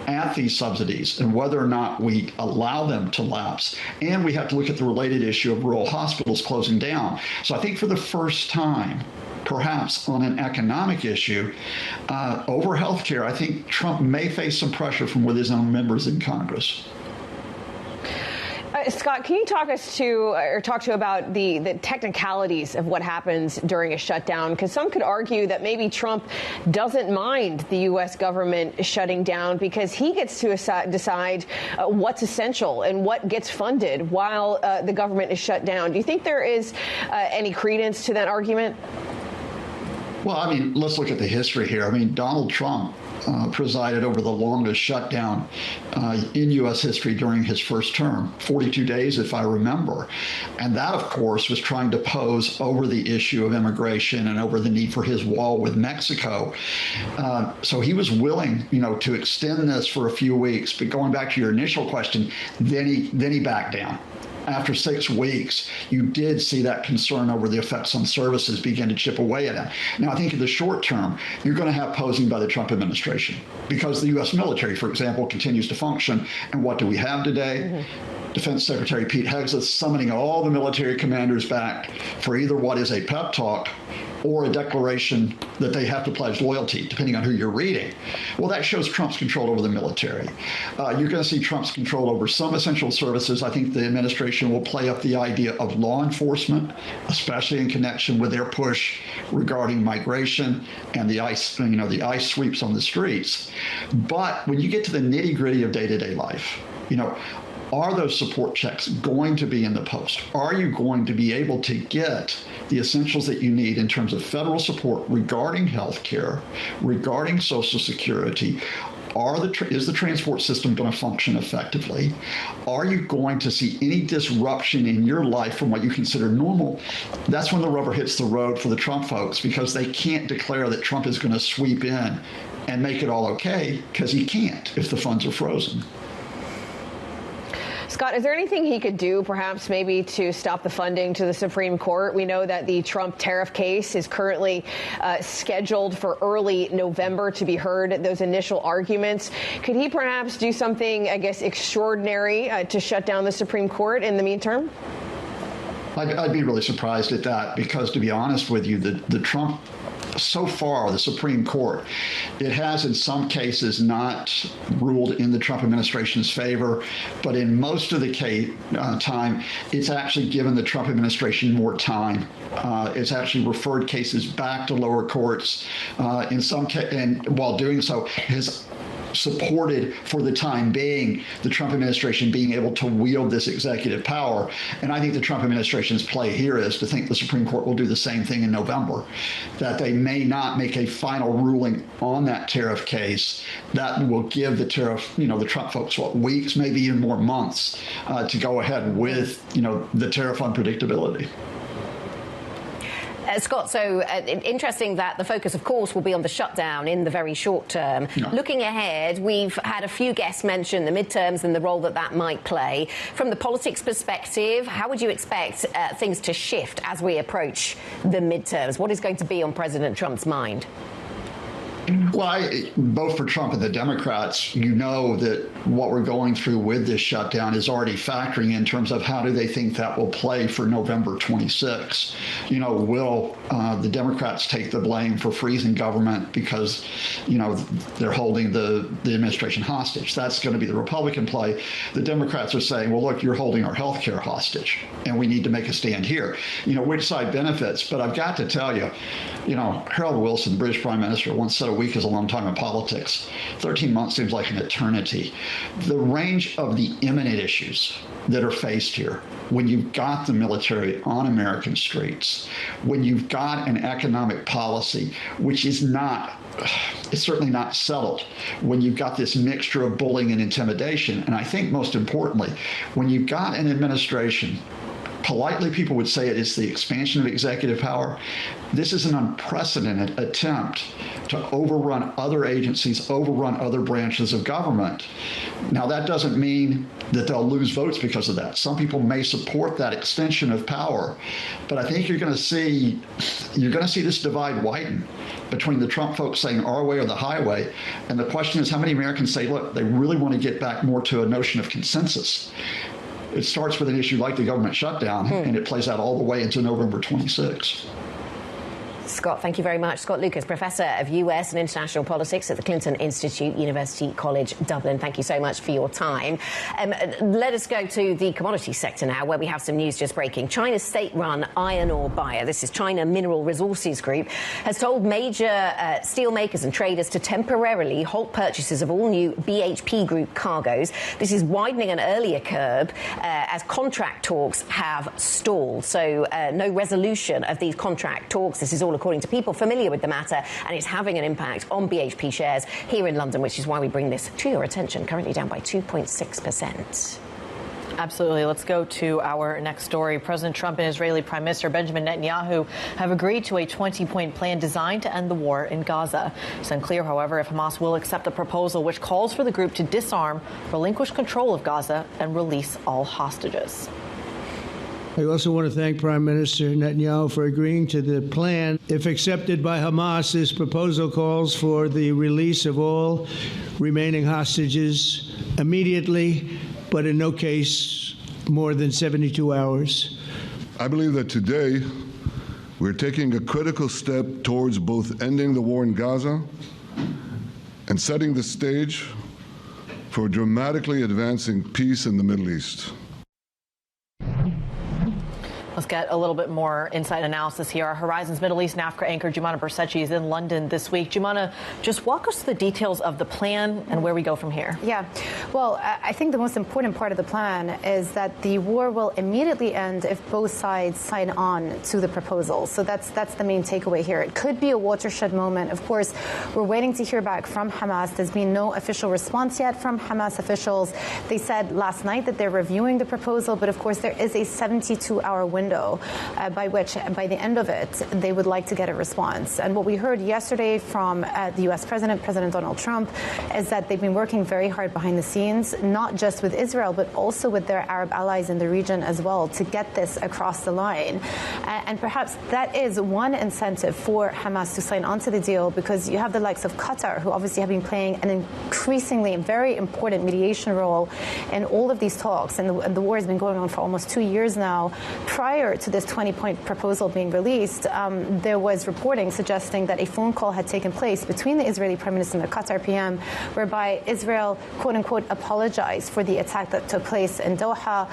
at these subsidies and whether or not we allow them to lapse. And we have to look at the related issue of rural hospitals closing down. So I think for the first time, perhaps on an economic issue, over health care, I think Trump may face some pressure from with his own members in Congress. Scott, can you talk to about the technicalities of what happens during a shutdown? Because some could argue that maybe Trump doesn't mind the U.S. government shutting down because he gets to decide what's essential and what gets funded while the government is shut down. Do you think there is any credence to that argument? Well, I mean, let's look at the history here. I mean, Donald Trump presided over the longest shutdown in U.S. history during his first term, 42 days, if I remember. And that, of course, was trying to pose over the issue of immigration and over the need for his wall with Mexico. So he was willing, to extend this for a few weeks. But going back to your initial question, then he backed down. After 6 weeks, you did see that concern over the effects on services begin to chip away at him. Now, I think in the short term, you're going to have posing by the Trump administration because the U.S. military, for example, continues to function. And what do we have today? Defense Secretary Pete Hegseth summoning all the military commanders back for either what is a pep talk or a declaration that they have to pledge loyalty, depending on who you're reading. Well, that shows Trump's control over the military. You're going to see Trump's control over some essential services. I think the administration will play up the idea of law enforcement, especially in connection with their push regarding migration and the ICE, the ICE sweeps on the streets. But when you get to the nitty-gritty of day-to-day life, are those support checks going to be in the post? Are you going to be able to get the essentials that you need in terms of federal support regarding health care, regarding Social Security? Is the transport system going to function effectively? Are you going to see any disruption in your life from what you consider normal? That's when the rubber hits the road for the Trump folks, because they can't declare that Trump is going to sweep in and make it all okay, because he can't if the funds are frozen. Scott, is there anything he could do, perhaps maybe to stop the funding to the Supreme Court? We know that the Trump tariff case is currently scheduled for early November to be heard, those initial arguments. Could he perhaps do something, extraordinary to shut down the Supreme Court in the meantime? I'd be really surprised at that because, to be honest with you, the Trump so far, the Supreme Court, it has in some cases not ruled in the Trump administration's favor, but in most of the time, it's actually given the Trump administration more time. It's actually referred cases back to lower courts. And while doing so, has supported for the time being the Trump administration being able to wield this executive power. And I think the Trump administration's play here is to think the Supreme Court will do the same thing in November, that they may not make a final ruling on that tariff case that will give the tariff, the Trump folks, weeks, maybe even more months to go ahead with, the tariff unpredictability. Scott, so interesting that the focus, of course, will be on the shutdown in the very short term. No. Looking ahead, we've had a few guests mention the midterms and the role that might play. From the politics perspective, how would you expect things to shift as we approach the midterms? What is going to be on President Trump's mind? Well, both for Trump and the Democrats, that what we're going through with this shutdown is already factoring in terms of how do they think that will play for November 26. Will the Democrats take the blame for freezing government because, they're holding the administration hostage? That's going to be the Republican play. The Democrats are saying, well, look, you're holding our health care hostage, and we need to make a stand here. Which side benefits? But I've got to tell you, Harold Wilson, the British Prime Minister, once said week is a long time in politics. 13 months seems like an eternity. The range of the imminent issues that are faced here, when you've got the military on American streets, when you've got an economic policy which is it's certainly not settled, when you've got this mixture of bullying and intimidation, and I think most importantly, when you've got an administration, politely people would say it is the expansion of executive power. This is an unprecedented attempt to overrun other agencies, overrun other branches of government. Now, that doesn't mean that they'll lose votes because of that. Some people may support that extension of power, but I think you're going to see this divide widen between the Trump folks saying our way or the highway. And the question is, how many Americans say, look, they really want to get back more to a notion of consensus? It starts with an issue like the government shutdown, and it plays out all the way into November 26. Scott, thank you very much. Scott Lucas, Professor of US and International Politics at the Clinton Institute, University College Dublin. Thank you so much for your time. Let us go to the commodity sector now, where we have some news just breaking. China's state-run iron ore buyer, this is China Mineral Resources Group, has told major steelmakers and traders to temporarily halt purchases of all new BHP Group cargoes. This is widening an earlier curve as contract talks have stalled. So no resolution of these contract talks. This is all according to people familiar with the matter, and it's having an impact on BHP shares here in London, which is why we bring this to your attention, currently down by 2.6%. Absolutely. Let's go to our next story. President Trump and Israeli Prime Minister Benjamin Netanyahu have agreed to a 20-point plan designed to end the war in Gaza. It's unclear, however, if Hamas will accept a proposal which calls for the group to disarm, relinquish control of Gaza, and release all hostages. I also want to thank Prime Minister Netanyahu for agreeing to the plan. If accepted by Hamas, this proposal calls for the release of all remaining hostages immediately, but in no case more than 72 hours. I believe that today we're taking a critical step towards both ending the war in Gaza and setting the stage for dramatically advancing peace in the Middle East. Let's get a little bit more inside analysis here. Our Horizons Middle East and Africa anchor Jumana Bersetchi is in London this week. Jumana, just walk us through the details of the plan and where we go from here. Yeah, well, I think the most important part of the plan is that the war will immediately end if both sides sign on to the proposal. So that's the main takeaway here. It could be a watershed moment. Of course, we're waiting to hear back from Hamas. There's been no official response yet from Hamas officials. They said last night that they're reviewing the proposal, but of course there is a 72-hour window by which, by the end of it, they would like to get a response. And what we heard yesterday from the U.S. President Donald Trump, is that they've been working very hard behind the scenes, not just with Israel, but also with their Arab allies in the region as well, to get this across the line. And perhaps that is one incentive for Hamas to sign on to the deal, because you have the likes of Qatar, who obviously have been playing an increasingly very important mediation role in all of these talks. And the war has been going on for almost 2 years now. Prior to this 20-point proposal being released, there was reporting suggesting that a phone call had taken place between the Israeli Prime Minister and the Qatar PM, whereby Israel, quote-unquote, apologized for the attack that took place in Doha.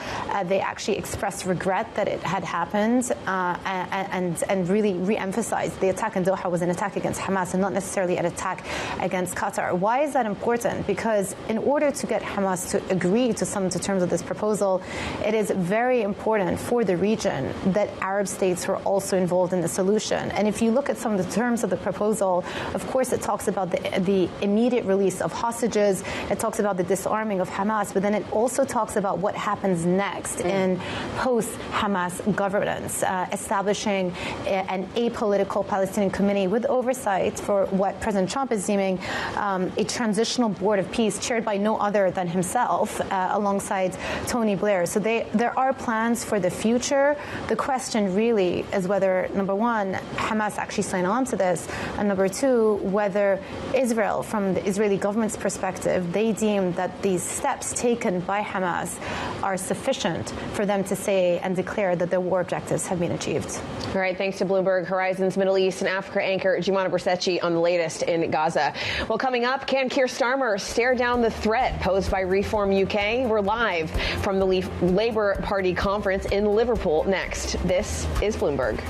They actually expressed regret that it had happened and really re-emphasized the attack in Doha was an attack against Hamas and not necessarily an attack against Qatar. Why is that important? Because in order to get Hamas to agree to some of the terms of this proposal, it is very important for the region that Arab states were also involved in the solution. And if you look at some of the terms of the proposal, of course it talks about the immediate release of hostages, it talks about the disarming of Hamas, but then it also talks about what happens next in post-Hamas governance, establishing an apolitical Palestinian committee with oversight for what President Trump is deeming a transitional board of peace chaired by no other than himself, alongside Tony Blair. So there are plans for the future. The question really is whether, number one, Hamas actually sign on to this, and number two, whether Israel, from the Israeli government's perspective, they deem that these steps taken by Hamas are sufficient for them to say and declare that their war objectives have been achieved. All right, thanks to Bloomberg Horizons Middle East and Africa anchor Jumana Bersetchi on the latest in Gaza. Well, coming up, can Keir Starmer stare down the threat posed by Reform UK? We're live from the Labour Party conference in Liverpool next. This is Bloomberg.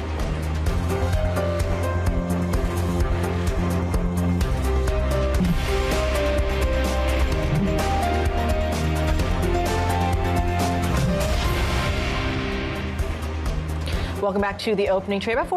Welcome back to the opening trade. About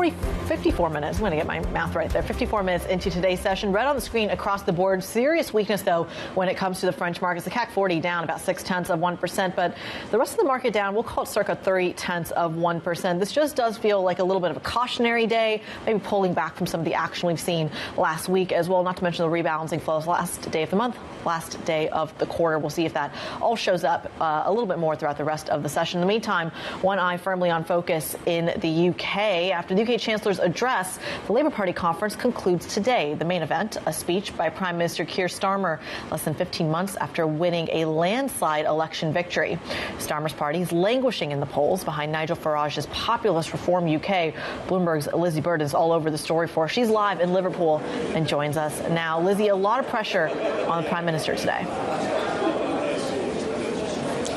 54 minutes. I'm going to get my math right there. 54 minutes into today's session. Red on the screen across the board. Serious weakness, though, when it comes to the French markets. The CAC 40 down about 0.6%, but the rest of the market down, we'll call it circa 0.3%. This just does feel like a little bit of a cautionary day, maybe pulling back from some of the action we've seen last week as well, not to mention the rebalancing flows last day of the month, last day of the quarter. We'll see if that all shows up a little bit more throughout the rest of the session. In the meantime, one eye firmly on focus in the UK. After the UK Chancellor's address, the Labour Party conference concludes today. The main event, a speech by Prime Minister Keir Starmer, less than 15 months after winning a landslide election victory. Starmer's party is languishing in the polls behind Nigel Farage's Populist Reform UK. Bloomberg's Lizzie Burden's all over the story for us. She's live in Liverpool and joins us now. Lizzie, a lot of pressure on the Prime Minister today.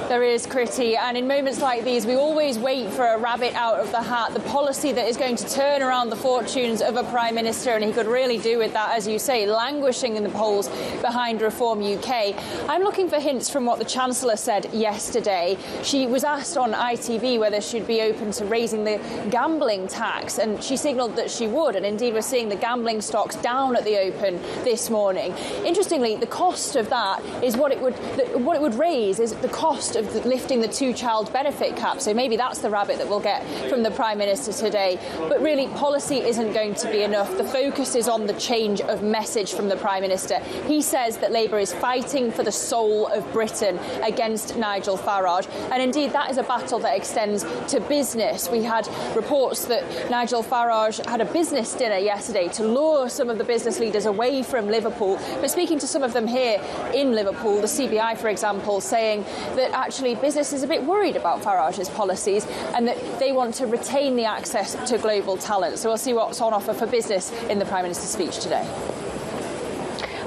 There is, Kriti, and in moments like these, we always wait for a rabbit out of the hat, the policy that is going to turn around the fortunes of a Prime Minister, and he could really do with that, as you say, languishing in the polls behind Reform UK. I'm looking for hints from what the Chancellor said yesterday. She was asked on ITV whether she'd be open to raising the gambling tax, and she signalled that she would, and indeed we're seeing the gambling stocks down at the open this morning. Interestingly, the cost of that is what it would raise is the cost of lifting the two-child benefit cap. So maybe that's the rabbit that we'll get from the Prime Minister today. But really, policy isn't going to be enough. The focus is on the change of message from the Prime Minister. He says that Labour is fighting for the soul of Britain against Nigel Farage. And indeed, that is a battle that extends to business. We had reports that Nigel Farage had a business dinner yesterday to lure some of the business leaders away from Liverpool. But speaking to some of them here in Liverpool, the CBI, for example, saying that actually business is a bit worried about Farage's policies and that they want to retain the access to global talent. So we'll see what's on offer for business in the Prime Minister's speech today.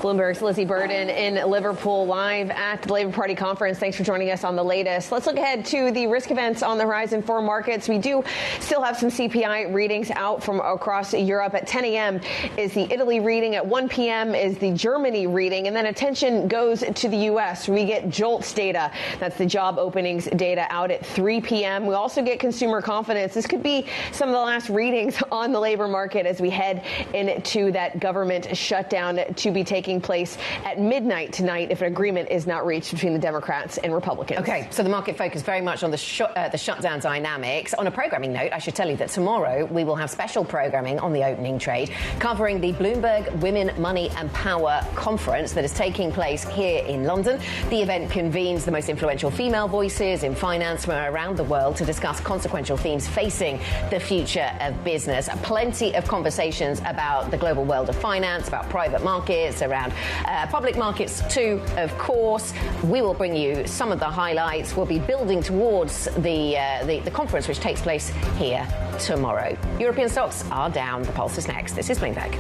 Bloomberg's Lizzie Burden in Liverpool, live at the Labour Party conference. Thanks for joining us on the latest. Let's look ahead to the risk events on the horizon for markets. We do still have some CPI readings out from across Europe. At 10 a.m. is the Italy reading. At 1 p.m. is the Germany reading. And then attention goes to the U.S. We get JOLTS data. That's the job openings data out at 3 p.m. We also get consumer confidence. This could be some of the last readings on the labor market as we head into that government shutdown to be taking place at midnight tonight if an agreement is not reached between the Democrats and Republicans. OK, so the market focused very much on the shutdown dynamics. On a programming note, I should tell you that tomorrow we will have special programming on the opening trade covering the Bloomberg Women, Money and Power conference that is taking place here in London. The event convenes the most influential female voices in finance from around the world to discuss consequential themes facing the future of business. Plenty of conversations about the global world of finance, about private markets, around public markets too, of course. We will bring you some of the highlights. We'll be building towards the conference, which takes place here tomorrow. European stocks are down. The pulse is next. This is Bloomberg.